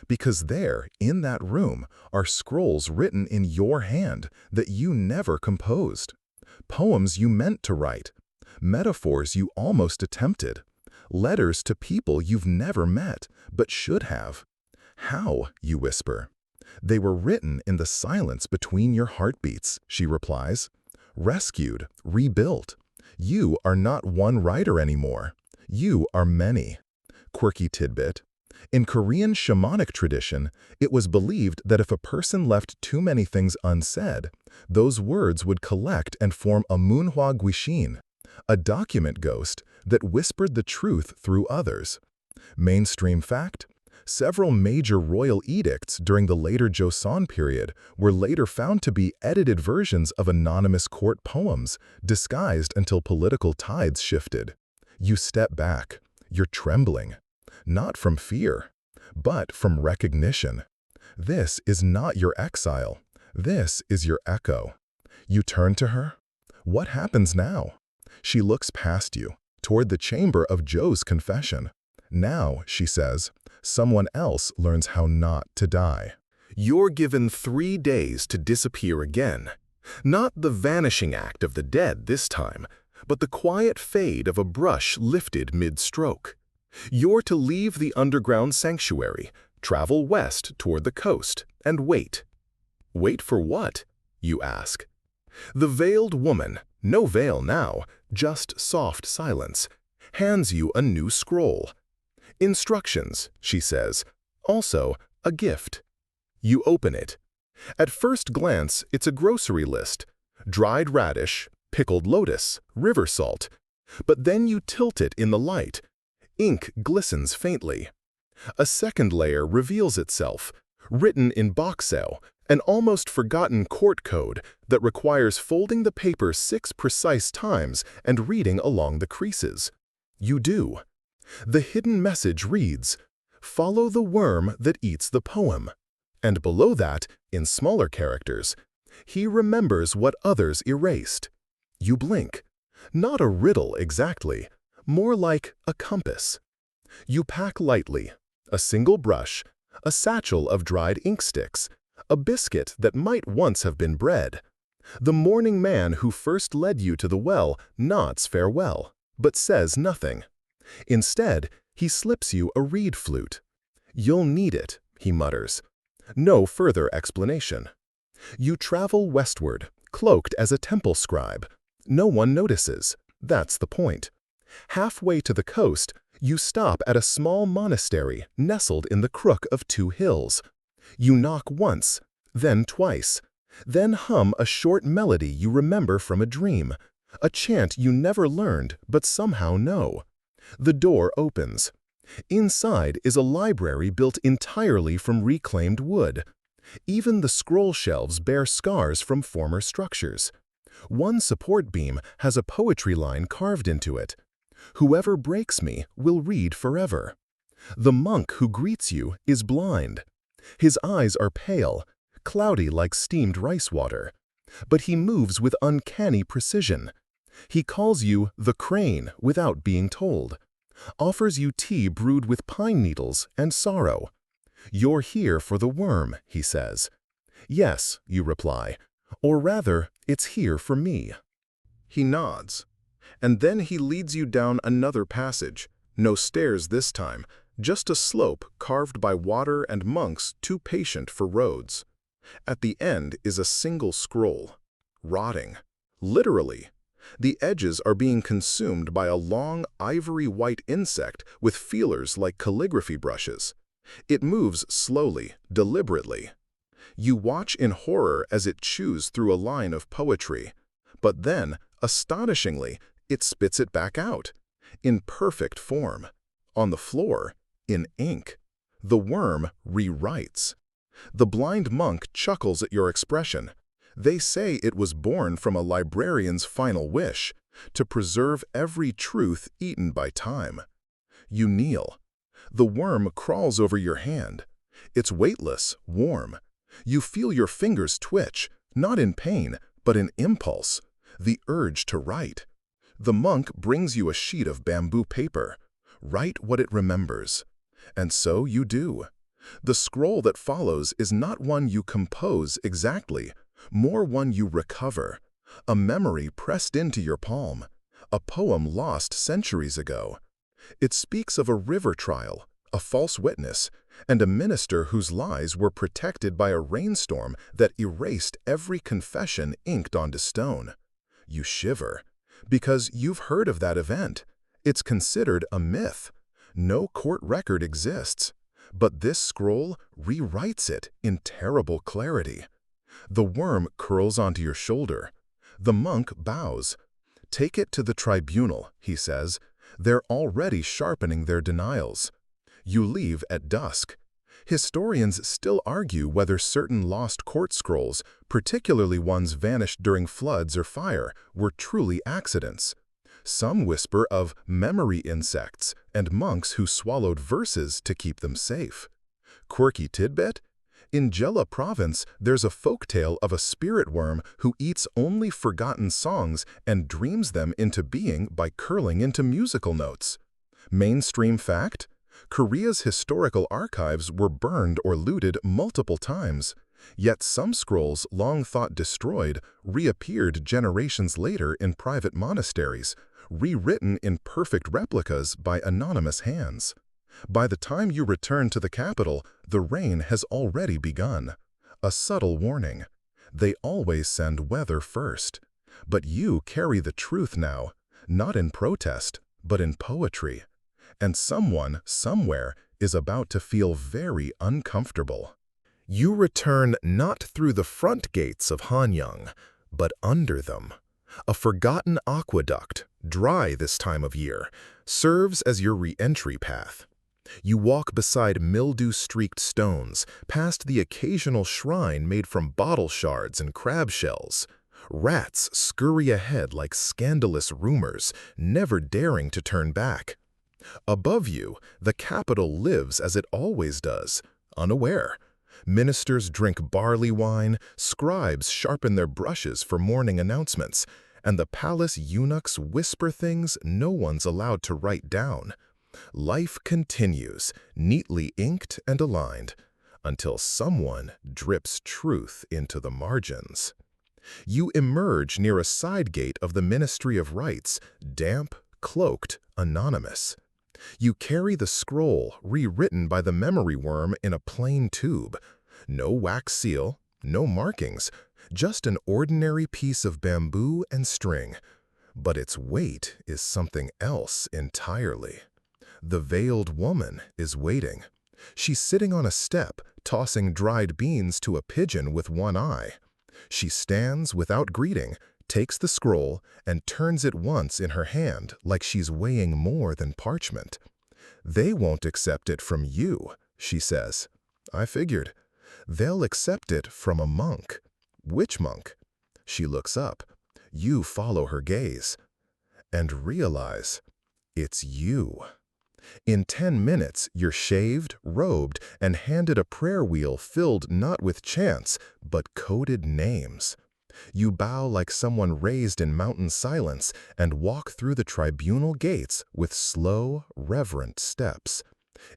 Because there, in that room, are scrolls written in your hand that you never composed. Poems you meant to write. Metaphors you almost attempted. Letters to people you've never met, but should have. How, you whisper. They were written in the silence between your heartbeats, she replies. Rescued, rebuilt. You are not one writer anymore. You are many. Quirky tidbit. In Korean shamanic tradition, it was believed that if a person left too many things unsaid, those words would collect and form a munhwa guishin, a document ghost that whispered the truth through others. Mainstream fact? Several major royal edicts during the later Joseon period were later found to be edited versions of anonymous court poems, disguised until political tides shifted. You step back. You're trembling. Not from fear, but from recognition. This is not your exile. This is your echo. You turn to her. What happens now? She looks past you, toward the chamber of Joe's confession. Now, she says, someone else learns how not to die. You're given 3 days to disappear again. Not the vanishing act of the dead this time, but the quiet fade of a brush lifted mid-stroke. You're to leave the underground sanctuary, travel west toward the coast, and wait. Wait for what? You ask. The veiled woman, no veil now, just soft silence, hands you a new scroll. Instructions, she says, also a gift. You open it. At first glance, it's a grocery list. Dried radish, pickled lotus, river salt. But then you tilt it in the light. Ink glistens faintly. A second layer reveals itself, written in boxeo, an almost forgotten court code that requires folding the paper 6 precise times and reading along the creases. You do. The hidden message reads, "Follow the worm that eats the poem." And below that, in smaller characters, "He remembers what others erased." You blink. Not a riddle exactly, more like a compass. You pack lightly, a single brush, a satchel of dried ink sticks, a biscuit that might once have been bread. The morning man who first led you to the well nods farewell, but says nothing. Instead, he slips you a reed flute. "You'll need it," he mutters. No further explanation. You travel westward, cloaked as a temple scribe. No one notices. That's the point. Halfway to the coast, you stop at a small monastery nestled in the crook of 2 hills. You knock once, then twice, then hum a short melody you remember from a dream, a chant you never learned but somehow know. The door opens. Inside is a library built entirely from reclaimed wood. Even the scroll shelves bear scars from former structures. One support beam has a poetry line carved into it. "Whoever breaks me will read forever." The monk who greets you is blind. His eyes are pale, cloudy like steamed rice water. But he moves with uncanny precision. He calls you the crane without being told. Offers you tea brewed with pine needles and sorrow. "You're here for the worm," he says. "Yes," you reply. "Or rather, it's here for me." He nods. And then he leads you down another passage. No stairs this time, just a slope carved by water and monks too patient for roads. At the end is a single scroll. Rotting. Literally. The edges are being consumed by a long, ivory-white insect with feelers like calligraphy brushes. It moves slowly, deliberately. You watch in horror as it chews through a line of poetry. But then, astonishingly, it spits it back out. In perfect form. On the floor, in ink. The worm rewrites. The blind monk chuckles at your expression. They say it was born from a librarian's final wish, to preserve every truth eaten by time. You kneel. The worm crawls over your hand. It's weightless, warm. You feel your fingers twitch, not in pain, but in impulse, the urge to write. The monk brings you a sheet of bamboo paper. Write what it remembers. And so you do. The scroll that follows is not one you compose exactly, more one you recover, a memory pressed into your palm, a poem lost centuries ago. It speaks of a river trial, a false witness, and a minister whose lies were protected by a rainstorm that erased every confession inked onto stone. You shiver, because you've heard of that event. It's considered a myth. No court record exists. But this scroll rewrites it in terrible clarity. The worm curls onto your shoulder. The monk bows. "Take it to the tribunal," he says. "They're already sharpening their denials." You leave at dusk. Historians still argue whether certain lost court scrolls, particularly ones vanished during floods or fire, were truly accidents. Some whisper of memory insects and monks who swallowed verses to keep them safe. Quirky tidbit? In Jela province, there's a folktale of a spirit worm who eats only forgotten songs and dreams them into being by curling into musical notes. Mainstream fact? Korea's historical archives were burned or looted multiple times. Yet some scrolls, long thought destroyed, reappeared generations later in private monasteries, rewritten in perfect replicas by anonymous hands. By the time you return to the capital, the rain has already begun. A subtle warning. They always send weather first. But you carry the truth now, not in protest, but in poetry. And someone, somewhere, is about to feel very uncomfortable. You return not through the front gates of Hanyang, but under them. A forgotten aqueduct, dry this time of year, serves as your re-entry path. You walk beside mildew-streaked stones, past the occasional shrine made from bottle shards and crab shells. Rats scurry ahead like scandalous rumors, never daring to turn back. Above you, the capital lives as it always does, unaware. Ministers drink barley wine, scribes sharpen their brushes for morning announcements, and the palace eunuchs whisper things no one's allowed to write down. Life continues, neatly inked and aligned, until someone drips truth into the margins. You emerge near a side gate of the Ministry of Rites, damp, cloaked, anonymous. You carry the scroll rewritten by the memory worm in a plain tube. No wax seal, no markings, just an ordinary piece of bamboo and string. But its weight is something else entirely. The veiled woman is waiting. She's sitting on a step, tossing dried beans to a pigeon with one eye. She stands without greeting, takes the scroll and turns it once in her hand like she's weighing more than parchment. "They won't accept it from you," she says. "I figured. They'll accept it from a monk." "Which monk?" She looks up. You follow her gaze and realize it's you. In 10 minutes, you're shaved, robed, and handed a prayer wheel filled not with chants, but coded names. You bow like someone raised in mountain silence and walk through the tribunal gates with slow, reverent steps.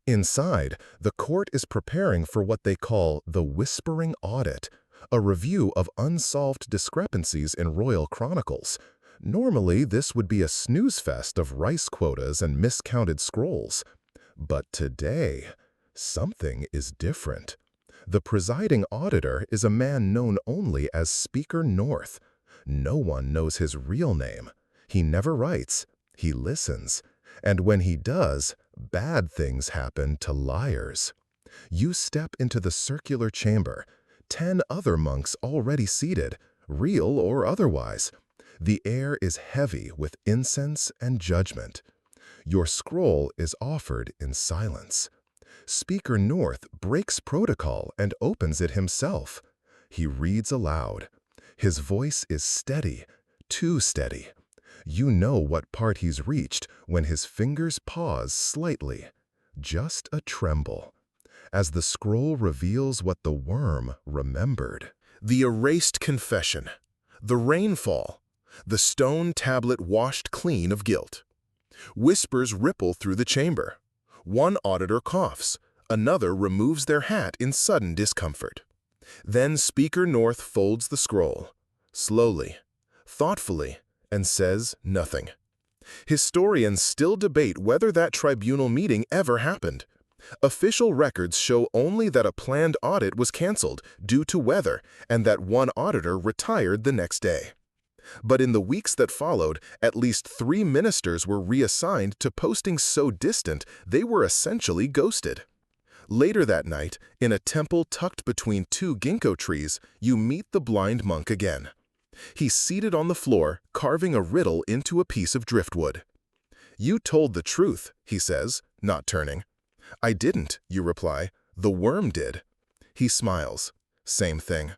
Inside, the court is preparing for what they call the Whispering Audit, a review of unsolved discrepancies in royal chronicles. Normally, this would be a snooze fest of rice quotas and miscounted scrolls. But today, something is different. The presiding auditor is a man known only as Speaker North. No one knows his real name. He never writes. He listens. And when he does, bad things happen to liars. You step into the circular chamber. 10 other monks already seated, real or otherwise. The air is heavy with incense and judgment. Your scroll is offered in silence. Speaker North breaks protocol and opens it himself. He reads aloud. His voice is steady, too steady. You know what part he's reached when his fingers pause slightly, just a tremble, as the scroll reveals what the worm remembered. The erased confession, the rainfall, the stone tablet washed clean of guilt. Whispers ripple through the chamber. One auditor coughs. Another removes their hat in sudden discomfort. Then Speaker North folds the scroll, slowly, thoughtfully, and says nothing. Historians still debate whether that tribunal meeting ever happened. Official records show only that a planned audit was canceled due to weather and that one auditor retired the next day. But in the weeks that followed, at least 3 ministers were reassigned to postings so distant they were essentially ghosted. Later that night, in a temple tucked between 2 ginkgo trees, you meet the blind monk again. He's seated on the floor, carving a riddle into a piece of driftwood. "You told the truth," he says, not turning. "I didn't," you reply. "The worm did." He smiles. Same thing.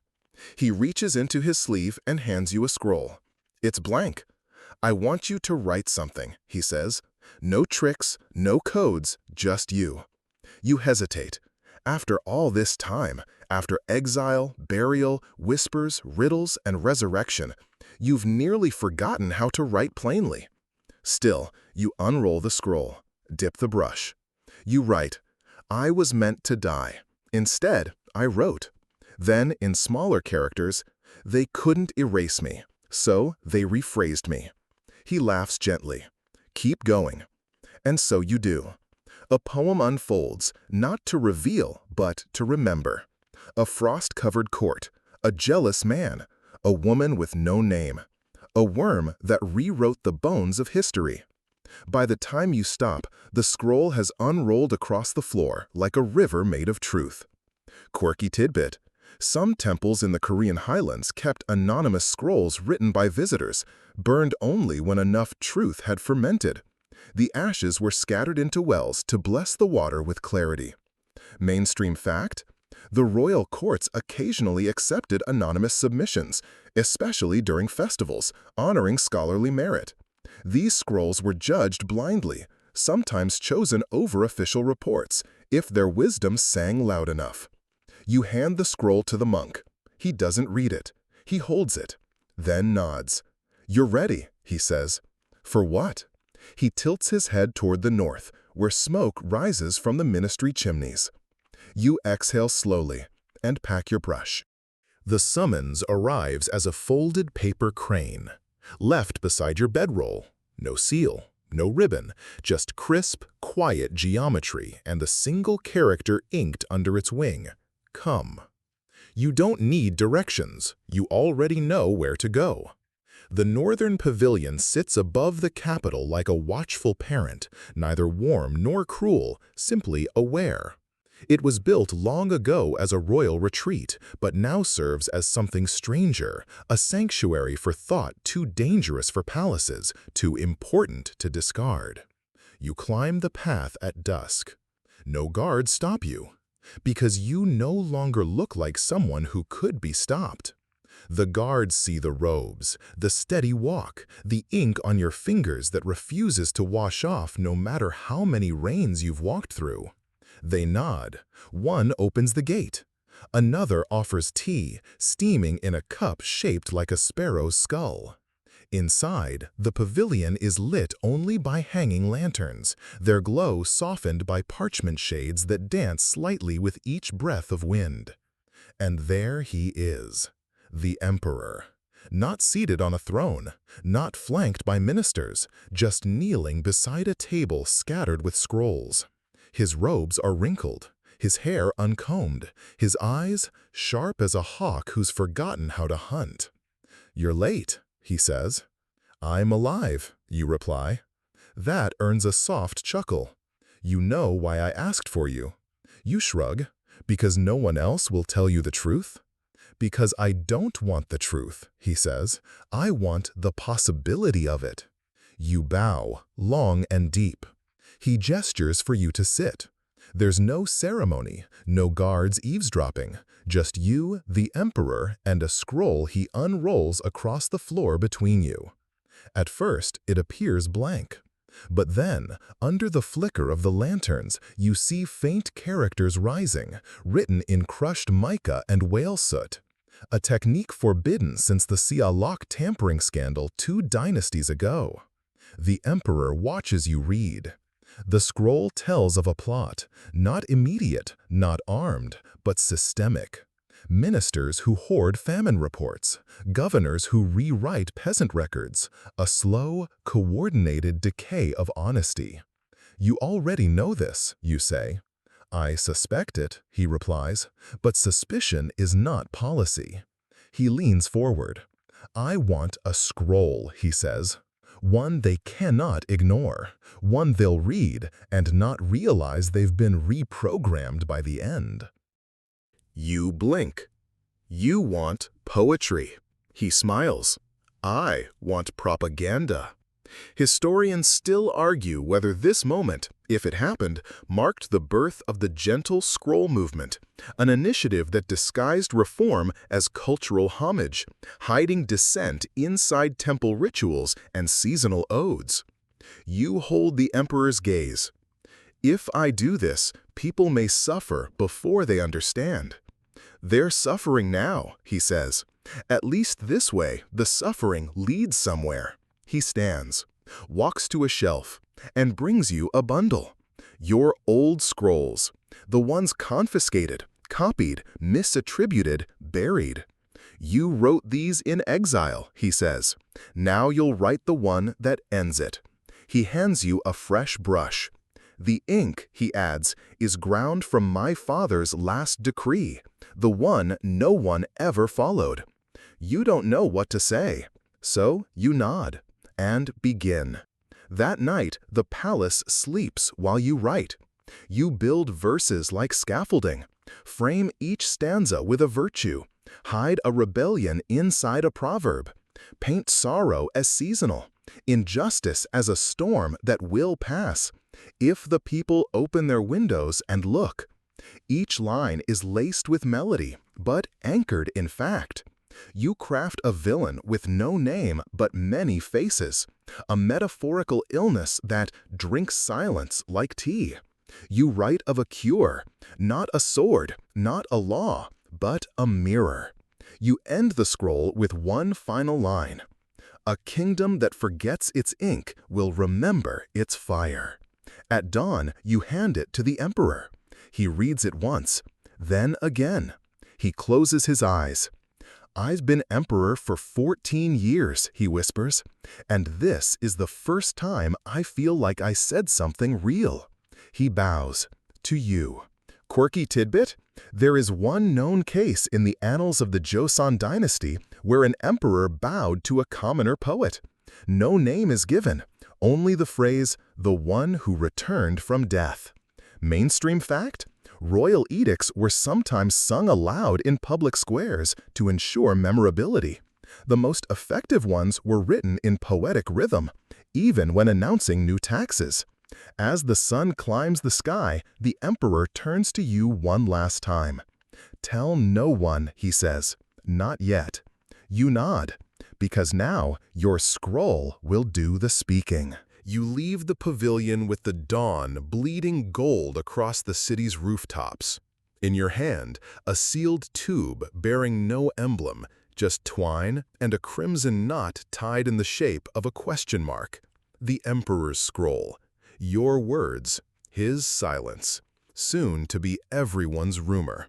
He reaches into his sleeve and hands you a scroll. It's blank. "I want you to write something," he says. "No tricks, no codes, just you." You hesitate. After all this time, after exile, burial, whispers, riddles, and resurrection, you've nearly forgotten how to write plainly. Still, you unroll the scroll, dip the brush. You write, "I was meant to die. Instead, I wrote." Then, in smaller characters, "They couldn't erase me, so they rephrased me." He laughs gently. "Keep going." And so you do. A poem unfolds, not to reveal, but to remember. A frost-covered court, a jealous man, a woman with no name, a worm that rewrote the bones of history. By the time you stop, the scroll has unrolled across the floor like a river made of truth. Quirky tidbit. Some temples in the Korean highlands kept anonymous scrolls written by visitors, burned only when enough truth had fermented. The ashes were scattered into wells to bless the water with clarity. Mainstream fact? The royal courts occasionally accepted anonymous submissions, especially during festivals, honoring scholarly merit. These scrolls were judged blindly, sometimes chosen over official reports, if their wisdom sang loud enough. You hand the scroll to the monk. He doesn't read it. He holds it, then nods. "You're ready," he says. "For what?" He tilts his head toward the north, where smoke rises from the ministry chimneys. You exhale slowly and pack your brush. The summons arrives as a folded paper crane, left beside your bedroll. No seal, no ribbon, just crisp, quiet geometry and the single character inked under its wing. Come. You don't need directions. You already know where to go. The northern pavilion sits above the capital like a watchful parent, neither warm nor cruel, simply aware. It was built long ago as a royal retreat, but now serves as something stranger, a sanctuary for thought too dangerous for palaces, too important to discard. You climb the path at dusk. No guards stop you, because you no longer look like someone who could be stopped. The guards see the robes, the steady walk, the ink on your fingers that refuses to wash off no matter how many rains you've walked through. They nod. One opens the gate. Another offers tea, steaming in a cup shaped like a sparrow's skull. Inside, the pavilion is lit only by hanging lanterns, their glow softened by parchment shades that dance slightly with each breath of wind. And there he is, the emperor. Not seated on a throne, not flanked by ministers, just kneeling beside a table scattered with scrolls. His robes are wrinkled, his hair uncombed, his eyes sharp as a hawk who's forgotten how to hunt. "You're late," he says. "I'm alive," you reply. That earns a soft chuckle. "You know why I asked for you." You shrug. "Because no one else will tell you the truth?" "Because I don't want the truth," he says. "I want the possibility of it." You bow, long and deep. He gestures for you to sit. There's no ceremony, no guards eavesdropping, just you, the emperor, and a scroll he unrolls across the floor between you. At first, it appears blank. But then, under the flicker of the lanterns, you see faint characters rising, written in crushed mica and whale soot. A technique forbidden since the Sialok tampering scandal 2 dynasties ago. The emperor watches you read. The scroll tells of a plot, not immediate, not armed, but systemic. Ministers who hoard famine reports, governors who rewrite peasant records, a slow, coordinated decay of honesty. "You already know this," you say. "I suspect it," he replies, "but suspicion is not policy." He leans forward. "I want a scroll," he says. One they cannot ignore, one they'll read and not realize they've been reprogrammed by the end. You blink. You want poetry. He smiles. I want propaganda. Historians still argue whether this moment, if it happened, marked the birth of the gentle scroll movement, an initiative that disguised reform as cultural homage, hiding dissent inside temple rituals and seasonal odes. You hold the emperor's gaze. "If I do this, people may suffer before they understand." "They're suffering now," he says. "At least this way, the suffering leads somewhere." He stands, walks to a shelf, and brings you a bundle. Your old scrolls, the ones confiscated, copied, misattributed, buried. "You wrote these in exile," he says. "Now you'll write the one that ends it." He hands you a fresh brush. "The ink," he adds, "is ground from my father's last decree, the one no one ever followed." You don't know what to say, so you nod and begin. That night, the palace sleeps while you write. You build verses like scaffolding, frame each stanza with a virtue, hide a rebellion inside a proverb, paint sorrow as seasonal, injustice as a storm that will pass, if the people open their windows and look. Each line is laced with melody, but anchored in fact. You craft a villain with no name but many faces, a metaphorical illness that drinks silence like tea. You write of a cure, not a sword, not a law, but a mirror. You end the scroll with one final line. "A kingdom that forgets its ink will remember its fire." At dawn, you hand it to the emperor. He reads it once, then again. He closes his eyes. "I've been emperor for 14 years, he whispers, "and this is the first time I feel like I said something real." He bows. "To you." Quirky tidbit? There is one known case in the annals of the Joseon dynasty where an emperor bowed to a commoner poet. No name is given, only the phrase, "the one who returned from death." Mainstream fact? Royal edicts were sometimes sung aloud in public squares to ensure memorability. The most effective ones were written in poetic rhythm, even when announcing new taxes. As the sun climbs the sky, the emperor turns to you one last time. "Tell no one," he says. "Not yet." You nod, because now your scroll will do the speaking. You leave the pavilion with the dawn bleeding gold across the city's rooftops. In your hand, a sealed tube bearing no emblem, just twine and a crimson knot tied in the shape of a question mark. The emperor's scroll. Your words, his silence, soon to be everyone's rumor.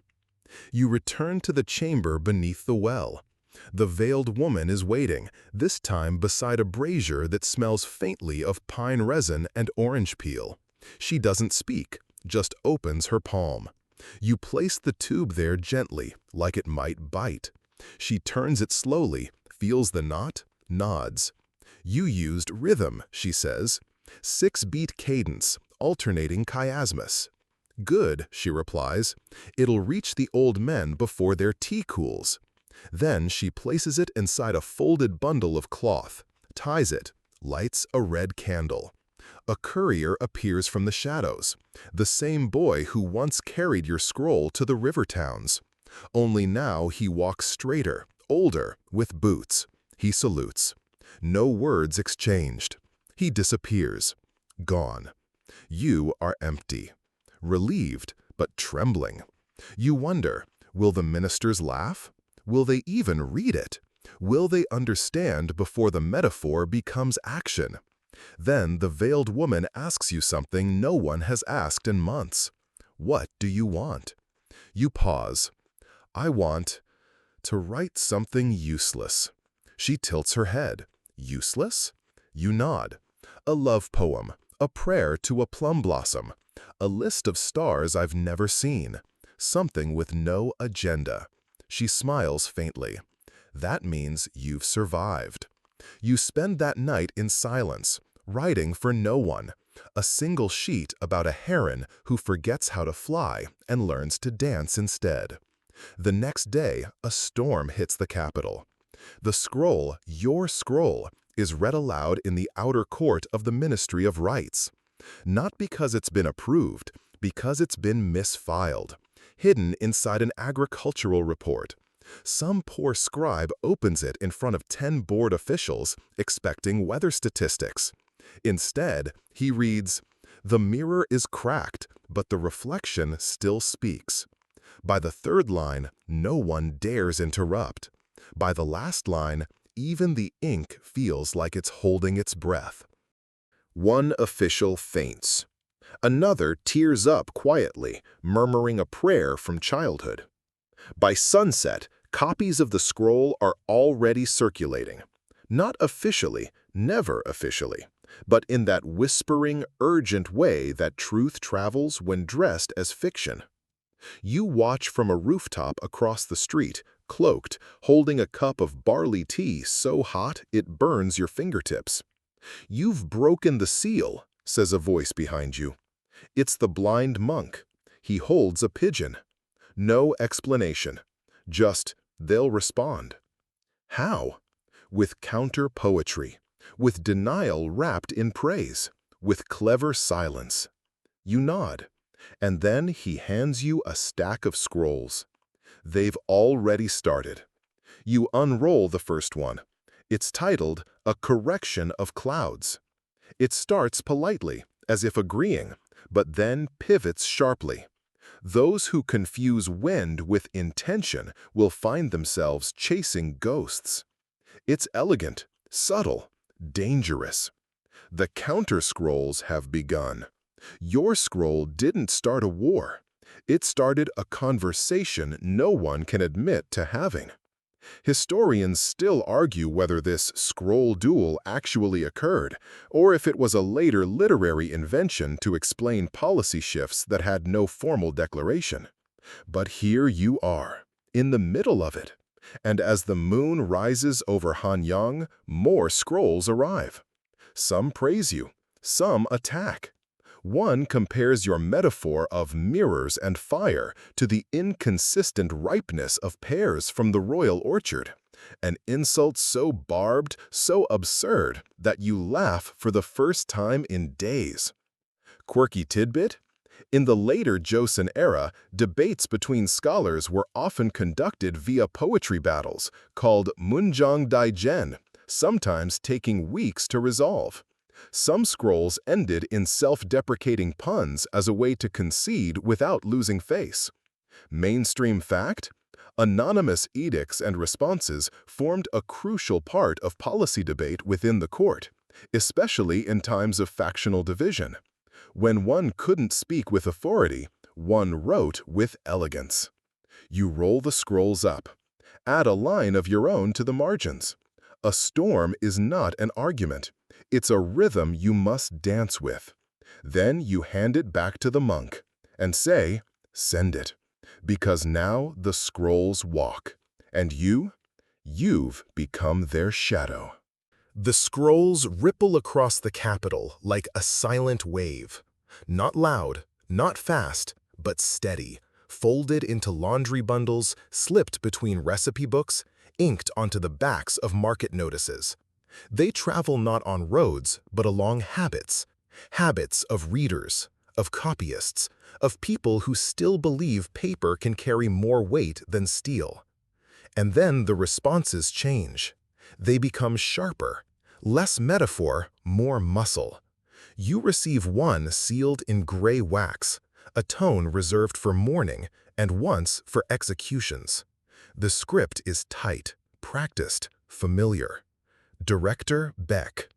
You return to the chamber beneath the well. The veiled woman is waiting, this time beside a brazier that smells faintly of pine resin and orange peel. She doesn't speak, just opens her palm. You place the tube there gently, like it might bite. She turns it slowly, feels the knot, nods. "You used rhythm," she says. 6-beat cadence, alternating chiasmus. "Good," she replies. "It'll reach the old men before their tea cools." Then she places it inside a folded bundle of cloth, ties it, lights a red candle. A courier appears from the shadows, the same boy who once carried your scroll to the river towns. Only now he walks straighter, older, with boots. He salutes. No words exchanged. He disappears. Gone. You are empty. Relieved, but trembling. You wonder, will the ministers laugh? Will they even read it? Will they understand before the metaphor becomes action? Then the veiled woman asks you something no one has asked in months. What do you want? You pause. I want to write something useless. She tilts her head. Useless? You nod. A love poem, a prayer to a plum blossom, a list of stars I've never seen, something with no agenda. She smiles faintly. That means you've survived. You spend that night in silence, writing for no one, a single sheet about a heron who forgets how to fly and learns to dance instead. The next day, a storm hits the capital. The scroll, your scroll, is read aloud in the outer court of the Ministry of Rights. Not because it's been approved, because it's been misfiled, hidden inside an agricultural report. Some poor scribe opens it in front of 10 board officials, expecting weather statistics. Instead, he reads, "The mirror is cracked, but the reflection still speaks." By the third line, no one dares interrupt. By the last line, even the ink feels like it's holding its breath. One official faints. Another tears up quietly, murmuring a prayer from childhood. By sunset, copies of the scroll are already circulating. Not officially, never officially, but in that whispering, urgent way that truth travels when dressed as fiction. You watch from a rooftop across the street, cloaked, holding a cup of barley tea so hot it burns your fingertips. "You've broken the seal," says a voice behind you. It's the blind monk. He holds a pigeon. No explanation. Just, they'll respond. How? With counter-poetry, with denial wrapped in praise, with clever silence. You nod, and then he hands you a stack of scrolls. They've already started. You unroll the first one. It's titled, "A Correction of Clouds." It starts politely, as if agreeing, but then pivots sharply. Those who confuse wind with intention will find themselves chasing ghosts. It's elegant, subtle, dangerous. The counter-scrolls have begun. Your scroll didn't start a war. It started a conversation no one can admit to having. Historians still argue whether this scroll duel actually occurred, or if it was a later literary invention to explain policy shifts that had no formal declaration. But here you are, in the middle of it. And as the moon rises over Hanyang, more scrolls arrive. Some praise you, some attack. One compares your metaphor of mirrors and fire to the inconsistent ripeness of pears from the royal orchard, an insult so barbed, so absurd, that you laugh for the first time in days. Quirky tidbit? In the later Joseon era, debates between scholars were often conducted via poetry battles, called munjang daijen, sometimes taking weeks to resolve. Some scrolls ended in self-deprecating puns as a way to concede without losing face. Mainstream fact? Anonymous edicts and responses formed a crucial part of policy debate within the court, especially in times of factional division. When one couldn't speak with authority, one wrote with elegance. You roll the scrolls up. Add a line of your own to the margins. A storm is not an argument. It's a rhythm you must dance with. Then you hand it back to the monk and say, "Send it," because now the scrolls walk, and you've become their shadow. The scrolls ripple across the capital like a silent wave. Not loud, not fast, but steady, folded into laundry bundles, slipped between recipe books, inked onto the backs of market notices. They travel not on roads, but along habits. Habits of readers, of copyists, of people who still believe paper can carry more weight than steel. And then the responses change. They become sharper, less metaphor, more muscle. You receive one sealed in gray wax, a tone reserved for mourning and once for executions. The script is tight, practiced, familiar. Director Beck.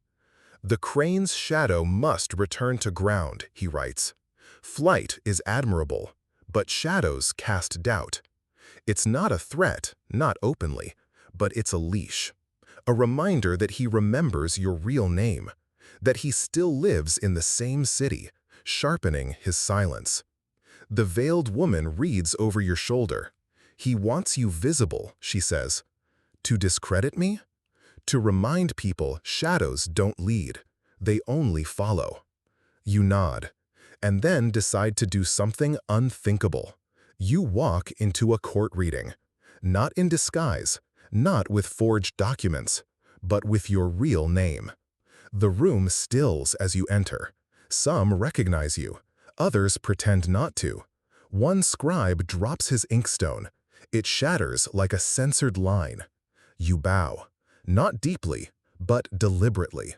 The crane's shadow must return to ground, he writes. Flight is admirable, but shadows cast doubt. It's not a threat, not openly, but it's a leash. A reminder that he remembers your real name, that he still lives in the same city, sharpening his silence. The veiled woman reads over your shoulder. He wants you visible, she says. To discredit me? To remind people shadows don't lead, they only follow. You nod, and then decide to do something unthinkable. You walk into a court reading, not in disguise, not with forged documents, but with your real name. The room stills as you enter. Some recognize you, others pretend not to. One scribe drops his inkstone. It shatters like a censored line. You bow, not deeply, but deliberately.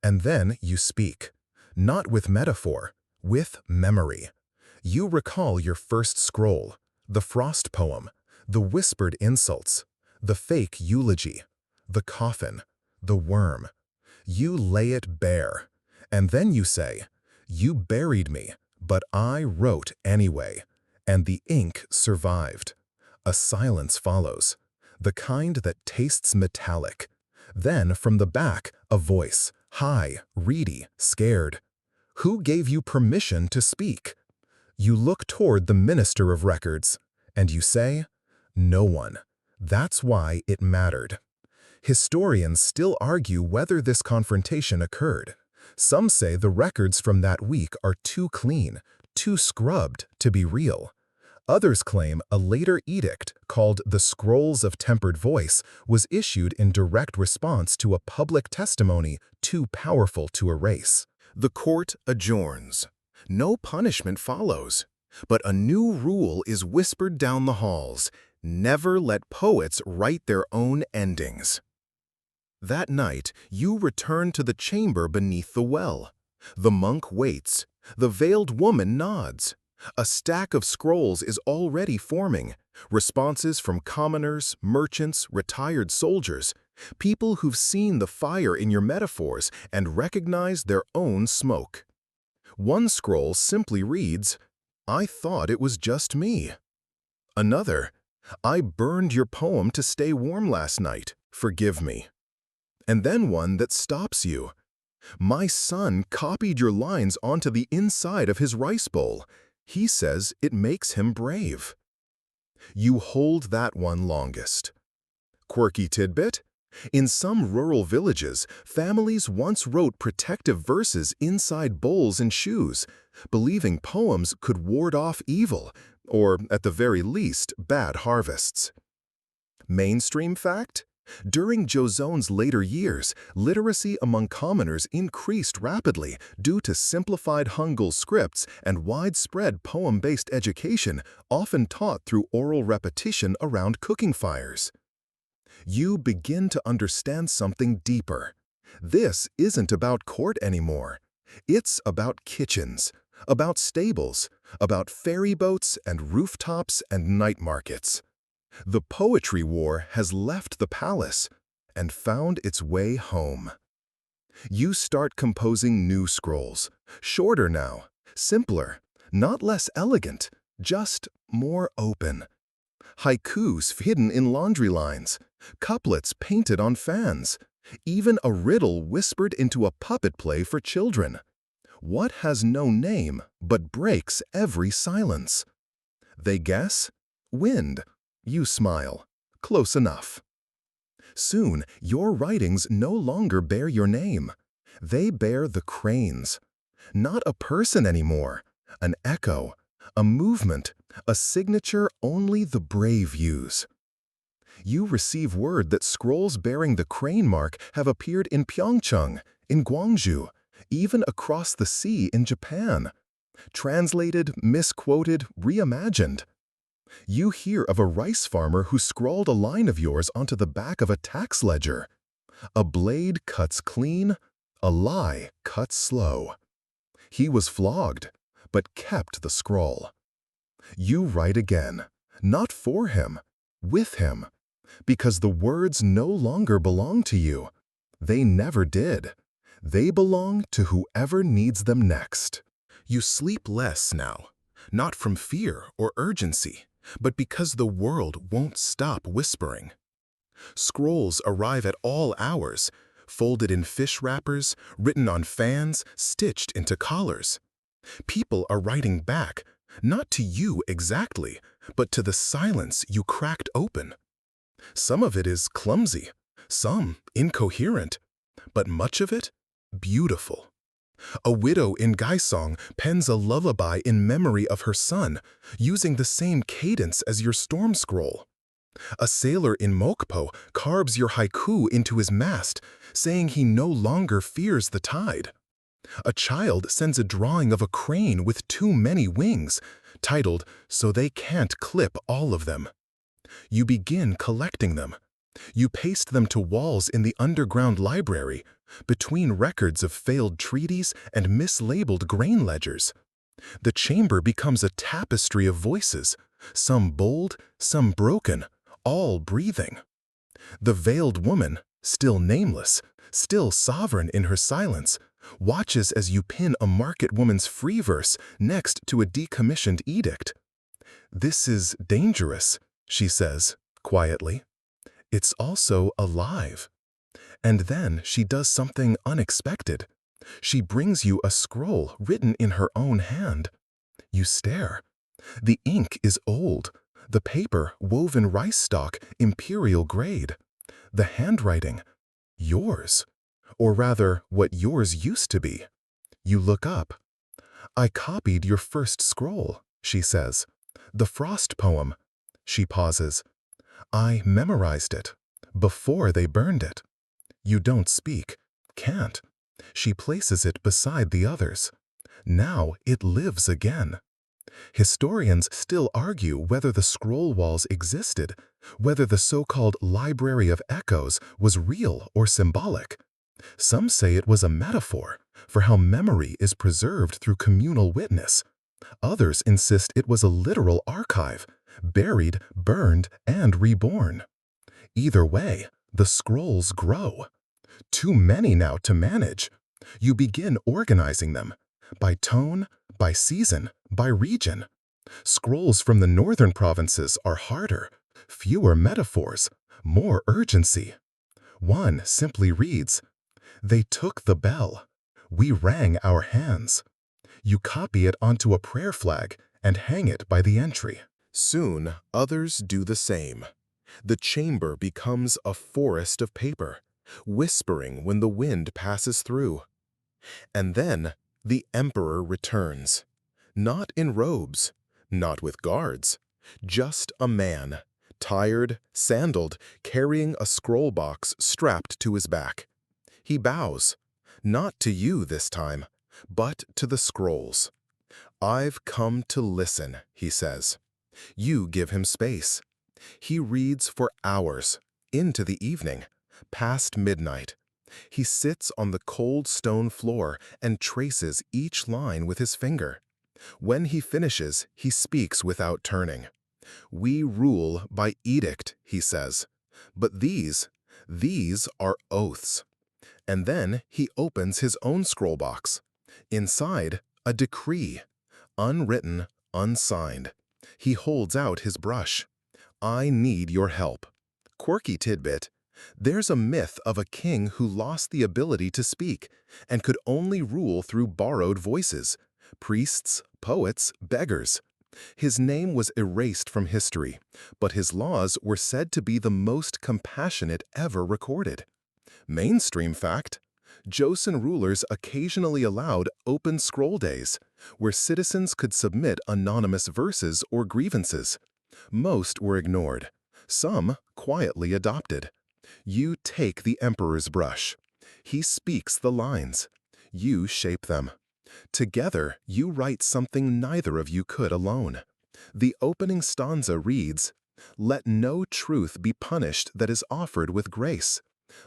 And then you speak, not with metaphor, with memory. You recall your first scroll, the frost poem, the whispered insults, the fake eulogy, the coffin, the worm. You lay it bare, and then you say, "You buried me, but I wrote anyway," and the ink survived. A silence follows, the kind that tastes metallic. Then from the back, a voice, high, reedy, scared. Who gave you permission to speak? You look toward the minister of records, and you say, "No one." That's why it mattered. Historians still argue whether this confrontation occurred. Some say the records from that week are too clean, too scrubbed to be real. Others claim a later edict, called the Scrolls of Tempered Voice, was issued in direct response to a public testimony too powerful to erase. The court adjourns. No punishment follows, but a new rule is whispered down the halls: never let poets write their own endings. That night, you return to the chamber beneath the well. The monk waits. The veiled woman nods. A stack of scrolls is already forming. Responses from commoners, merchants, retired soldiers, people who've seen the fire in your metaphors and recognize their own smoke. One scroll simply reads, "I thought it was just me." Another, "I burned your poem to stay warm last night. Forgive me." And then one that stops you. "My son copied your lines onto the inside of his rice bowl. He says it makes him brave." You hold that one longest. Quirky tidbit? In some rural villages, families once wrote protective verses inside bowls and shoes, believing poems could ward off evil, or, at the very least, bad harvests. Mainstream fact? During Joseon's later years, literacy among commoners increased rapidly due to simplified Hangul scripts and widespread poem-based education, often taught through oral repetition around cooking fires. You begin to understand something deeper. This isn't about court anymore. It's about kitchens, about stables, about ferry boats and rooftops and night markets. The poetry war has left the palace and found its way home. You start composing new scrolls, shorter now, simpler, not less elegant, just more open. Haikus hidden in laundry lines, couplets painted on fans, even a riddle whispered into a puppet play for children. What has no name but breaks every silence? They guess? Wind. You smile. Close enough. Soon, your writings no longer bear your name. They bear the crane's. Not a person anymore. An echo, a movement, a signature only the brave use. You receive word that scrolls bearing the crane mark have appeared in Pyeongchang, in Gwangju, even across the sea in Japan. Translated, misquoted, reimagined. You hear of a rice farmer who scrawled a line of yours onto the back of a tax ledger. A blade cuts clean, a lie cuts slow. He was flogged, but kept the scroll. You write again, not for him, with him, because the words no longer belong to you. They never did. They belong to whoever needs them next. You sleep less now, not from fear or urgency, but because the world won't stop whispering. Scrolls arrive at all hours, folded in fish wrappers, written on fans, stitched into collars. People are writing back, not to you exactly, but to the silence you cracked open. Some of it is clumsy, some incoherent, but much of it beautiful. A widow in Gaisong pens a lullaby in memory of her son, using the same cadence as your storm scroll. A sailor in Mokpo carves your haiku into his mast, saying he no longer fears the tide. A child sends a drawing of a crane with too many wings, titled, "So They Can't Clip All of Them." You begin collecting them. You paste them to walls in the underground library, between records of failed treaties and mislabeled grain ledgers. The chamber becomes a tapestry of voices, some bold, some broken, all breathing. The veiled woman, still nameless, still sovereign in her silence, watches as you pin a market woman's free verse next to a decommissioned edict. "This is dangerous," she says, quietly. "It's also alive." And then she does something unexpected. She brings you a scroll written in her own hand. You stare. The ink is old, the paper woven rice stalk, imperial grade. The handwriting, yours. Or rather, what yours used to be. You look up. "I copied your first scroll," she says. "The Frost poem." She pauses. "I memorized it, before they burned it." You don't speak, can't. She places it beside the others. Now it lives again. Historians still argue whether the scroll walls existed, whether the so-called Library of Echoes was real or symbolic. Some say it was a metaphor for how memory is preserved through communal witness. Others insist it was a literal archive, buried, burned, and reborn. Either way, the scrolls grow. Too many now to manage. You begin organizing them, by tone, by season, by region. Scrolls from the northern provinces are harder, fewer metaphors, more urgency. One simply reads, "They took the bell. We rang our hands." You copy it onto a prayer flag and hang it by the entry. Soon, others do the same. The chamber becomes a forest of paper, whispering when the wind passes through. And then the emperor returns, not in robes, not with guards, just a man, tired, sandaled, carrying a scroll box strapped to his back. He bows, not to you this time, but to the scrolls. "I've come to listen," he says. You give him space. He reads for hours, into the evening, past midnight. He sits on the cold stone floor and traces each line with his finger. When he finishes, he speaks without turning. "We rule by edict," he says. "But these are oaths." And then he opens his own scroll box. Inside, a decree, unwritten, unsigned. He holds out his brush. "I need your help." Quirky tidbit. There's a myth of a king who lost the ability to speak and could only rule through borrowed voices, priests, poets, beggars. His name was erased from history, but his laws were said to be the most compassionate ever recorded. Mainstream fact: Joseon rulers occasionally allowed open scroll days, where citizens could submit anonymous verses or grievances. Most were ignored, some quietly adopted. You take the emperor's brush. He speaks the lines. You shape them. Together, you write something neither of you could alone. The opening stanza reads, "Let no truth be punished that is offered with grace.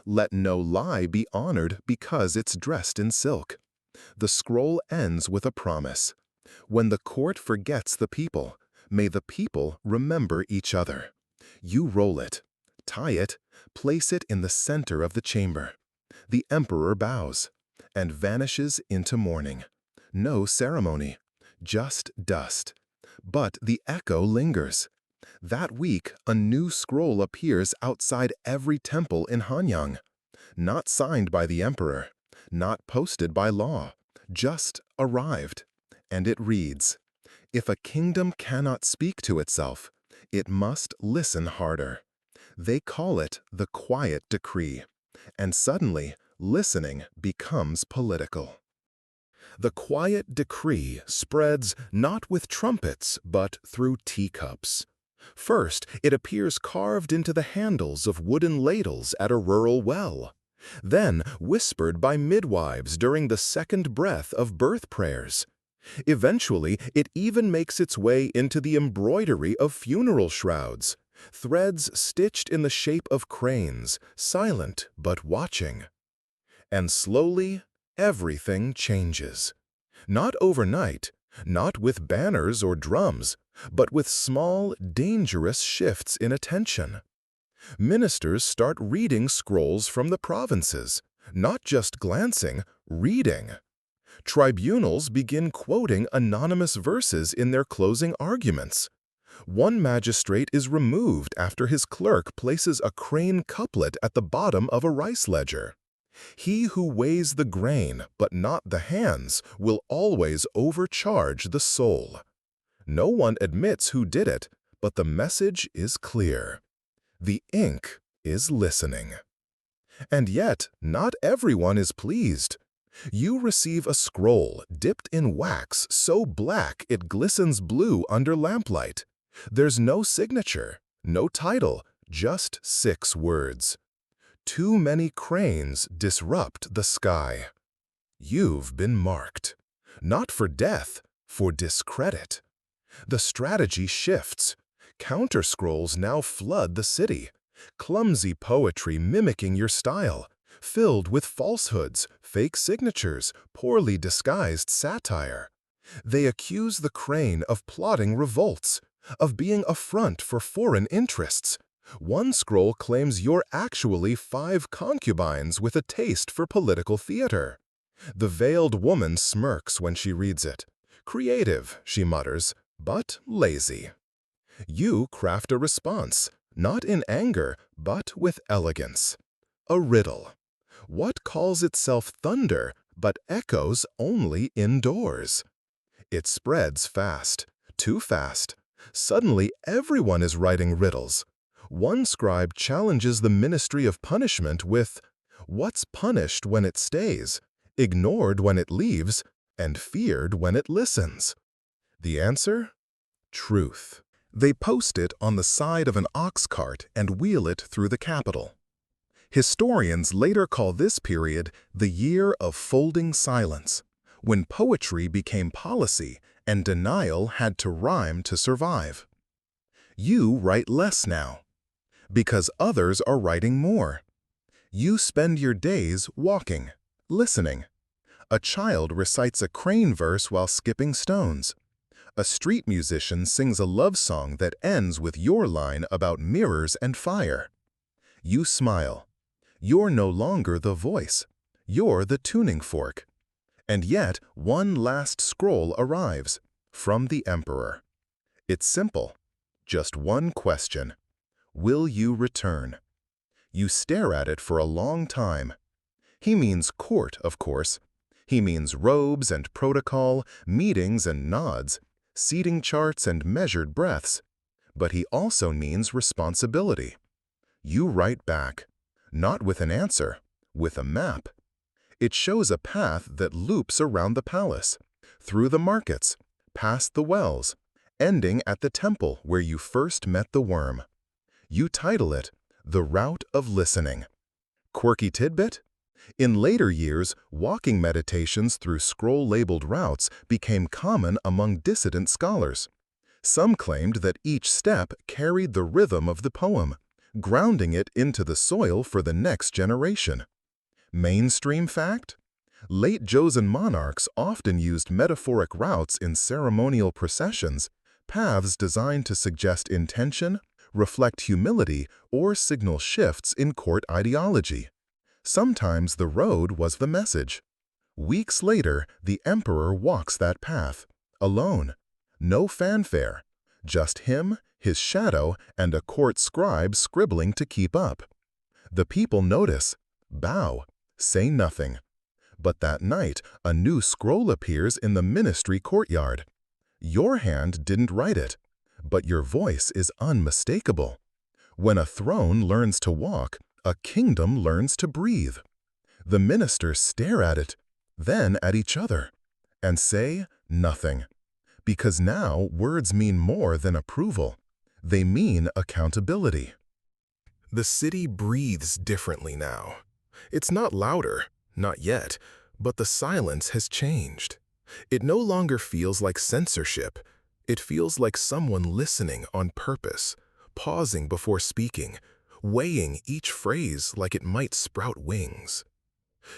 Let no lie be honored because it's dressed in silk." The scroll ends with a promise. "When the court forgets the people, may the people remember each other." You roll it, tie it, place it in the center of the chamber. The emperor bows and vanishes into morning. No ceremony, just dust. But the echo lingers. That week, a new scroll appears outside every temple in Hanyang. Not signed by the emperor, not posted by law, just arrived. And it reads, "If a kingdom cannot speak to itself, it must listen harder." They call it the quiet decree. And suddenly, listening becomes political. The quiet decree spreads not with trumpets, but through teacups. First, it appears carved into the handles of wooden ladles at a rural well. Then, whispered by midwives during the second breath of birth prayers. Eventually, it even makes its way into the embroidery of funeral shrouds, threads stitched in the shape of cranes, silent but watching. And slowly, everything changes. Not overnight, not with banners or drums, but with small, dangerous shifts in attention. Ministers start reading scrolls from the provinces, not just glancing, reading. Tribunals begin quoting anonymous verses in their closing arguments. One magistrate is removed after his clerk places a crane couplet at the bottom of a rice ledger. He who weighs the grain, but not the hands, will always overcharge the soul. No one admits who did it, but the message is clear. The ink is listening. And yet, not everyone is pleased. You receive a scroll dipped in wax so black it glistens blue under lamplight. There's no signature, no title, just 6 words. Too many cranes disrupt the sky. You've been marked. Not for death, for discredit. The strategy shifts. Counter scrolls now flood the city. Clumsy poetry mimicking your style, filled with falsehoods, fake signatures, poorly disguised satire. They accuse the crane of plotting revolts, of being a front for foreign interests. One scroll claims you're actually 5 concubines with a taste for political theater. The veiled woman smirks when she reads it. Creative, she mutters, but lazy. You craft a response, not in anger, but with elegance. A riddle. What calls itself thunder, but echoes only indoors? It spreads fast, too fast. Suddenly, everyone is writing riddles. One scribe challenges the ministry of punishment with, "What's punished when it stays, ignored when it leaves, and feared when it listens?" The answer? Truth. They post it on the side of an ox cart and wheel it through the capital. Historians later call this period the year of folding silence, when poetry became policy and denial had to rhyme to survive. You write less now, because others are writing more. You spend your days walking, listening. A child recites a crane verse while skipping stones. A street musician sings a love song that ends with your line about mirrors and fire. You smile. You're no longer the voice. You're the tuning fork. And yet, one last scroll arrives from the emperor. It's simple. Just one question. Will you return? You stare at it for a long time. He means court, of course. He means robes and protocol, meetings and nods, seating charts and measured breaths. But he also means responsibility. You write back, not with an answer, with a map. It shows a path that loops around the palace, through the markets, past the wells, ending at the temple where you first met the worm. You title it, The Route of Listening. Quirky tidbit? In later years, walking meditations through scroll-labeled routes became common among dissident scholars. Some claimed that each step carried the rhythm of the poem, grounding it into the soil for the next generation. Mainstream fact? Late Joseon monarchs often used metaphoric routes in ceremonial processions, paths designed to suggest intention, reflect humility, or signal shifts in court ideology. Sometimes the road was the message. Weeks later, the emperor walks that path, alone. No fanfare. Just him, his shadow, and a court scribe scribbling to keep up. The people notice, bow, say nothing. But that night, a new scroll appears in the ministry courtyard. Your hand didn't write it, but your voice is unmistakable. When a throne learns to walk, a kingdom learns to breathe. The ministers stare at it, then at each other, and say nothing. Because now words mean more than approval. They mean accountability. The city breathes differently now. It's not louder, not yet, but the silence has changed. It no longer feels like censorship. It feels like someone listening on purpose, pausing before speaking, weighing each phrase like it might sprout wings.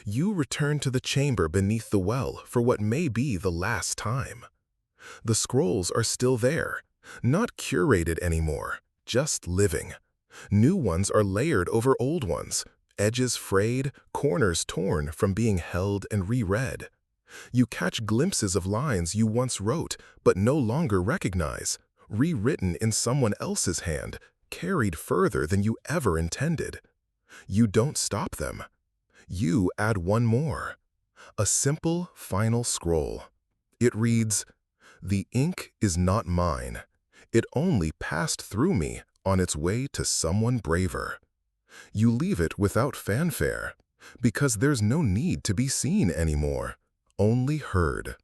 You return to the chamber beneath the well for what may be the last time. The scrolls are still there, not curated anymore, just living. New ones are layered over old ones, edges frayed, corners torn from being held and reread. You catch glimpses of lines you once wrote but no longer recognize, rewritten in someone else's hand, carried further than you ever intended. You don't stop them. You add one more. A simple final scroll. It reads, "The ink is not mine. It only passed through me on its way to someone braver." You leave it without fanfare, because there's no need to be seen anymore, only heard.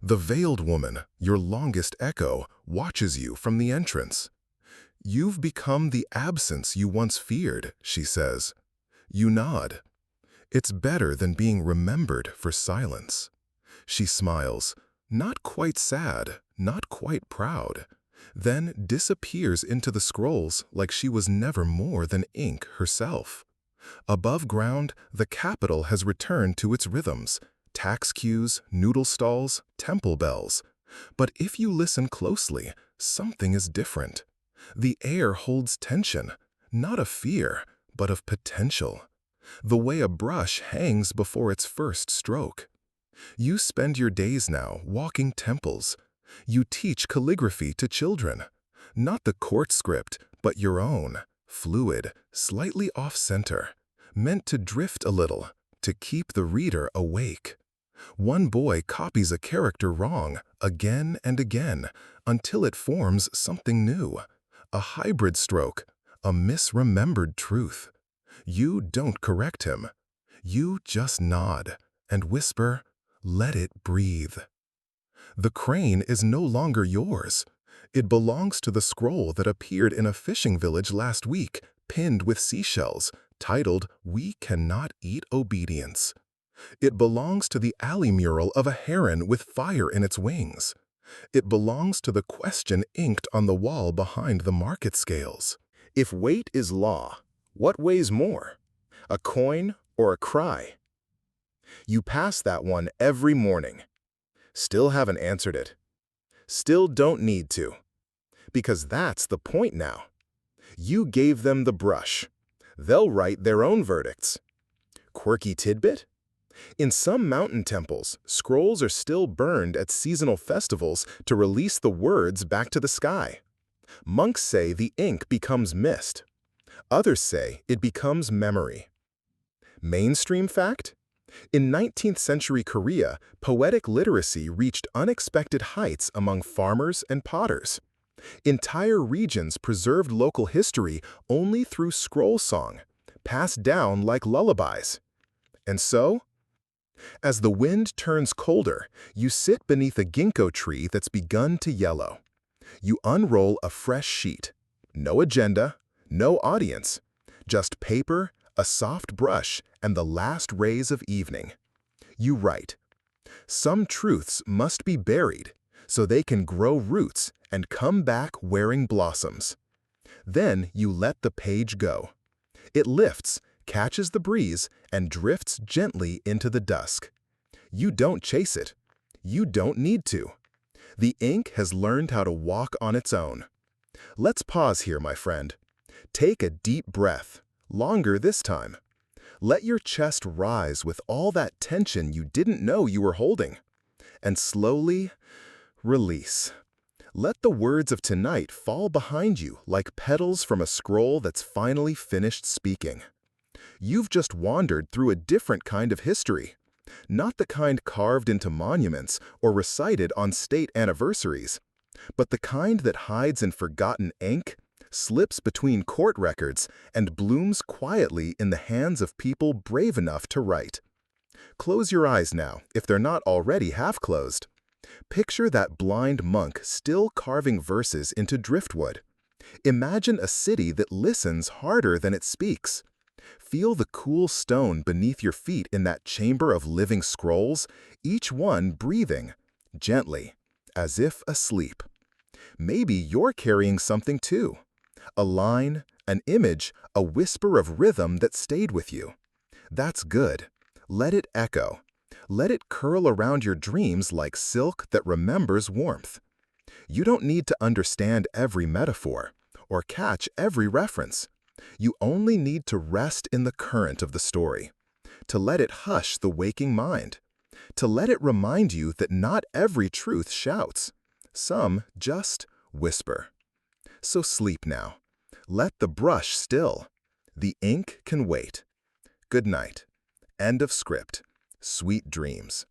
The veiled woman, your longest echo, watches you from the entrance. "You've become the absence you once feared," she says. You nod. "It's better than being remembered for silence." She smiles, not quite sad, not quite proud, then disappears into the scrolls like she was never more than ink herself. Above ground, the capital has returned to its rhythms, tax queues, noodle stalls, temple bells. But if you listen closely, something is different. The air holds tension, not of fear, but of potential. The way a brush hangs before its first stroke. You spend your days now walking temples. You teach calligraphy to children. Not the court script, but your own, fluid, slightly off-center, meant to drift a little, to keep the reader awake. One boy copies a character wrong, again and again, until it forms something new. A hybrid stroke, a misremembered truth. You don't correct him. You just nod and whisper, "Let it breathe." The crane is no longer yours. It belongs to the scroll that appeared in a fishing village last week, pinned with seashells, titled, "We Cannot Eat Obedience." It belongs to the alley mural of a heron with fire in its wings. It belongs to the question inked on the wall behind the market scales. If weight is law, what weighs more? A coin or a cry? You pass that one every morning. Still haven't answered it. Still don't need to. Because that's the point now. You gave them the brush. They'll write their own verdicts. Quirky tidbit? In some mountain temples, scrolls are still burned at seasonal festivals to release the words back to the sky. Monks say the ink becomes mist. Others say it becomes memory. Mainstream fact? In 19th century Korea, poetic literacy reached unexpected heights among farmers and potters. Entire regions preserved local history only through scroll song, passed down like lullabies. And so, as the wind turns colder, you sit beneath a ginkgo tree that's begun to yellow. You unroll a fresh sheet. No agenda, no audience, just paper, a soft brush, and the last rays of evening. You write, "Some truths must be buried so they can grow roots and come back wearing blossoms." Then you let the page go. It lifts, catches the breeze, and drifts gently into the dusk. You don't chase it. You don't need to. The ink has learned how to walk on its own. Let's pause here, my friend. Take a deep breath, longer this time. Let your chest rise with all that tension you didn't know you were holding. And slowly release. Let the words of tonight fall behind you like petals from a scroll that's finally finished speaking. You've just wandered through a different kind of history. Not the kind carved into monuments or recited on state anniversaries, but the kind that hides in forgotten ink, slips between court records, and blooms quietly in the hands of people brave enough to write. Close your eyes now, if they're not already half closed. Picture that blind monk still carving verses into driftwood. Imagine a city that listens harder than it speaks. Feel the cool stone beneath your feet in that chamber of living scrolls, each one breathing, gently, as if asleep. Maybe you're carrying something too. A line, an image, a whisper of rhythm that stayed with you. That's good. Let it echo. Let it curl around your dreams like silk that remembers warmth. You don't need to understand every metaphor or catch every reference. You only need to rest in the current of the story, to let it hush the waking mind, to let it remind you that not every truth shouts. Some just whisper. So sleep now. Let the brush still. The ink can wait. Good night. End of script. Sweet dreams.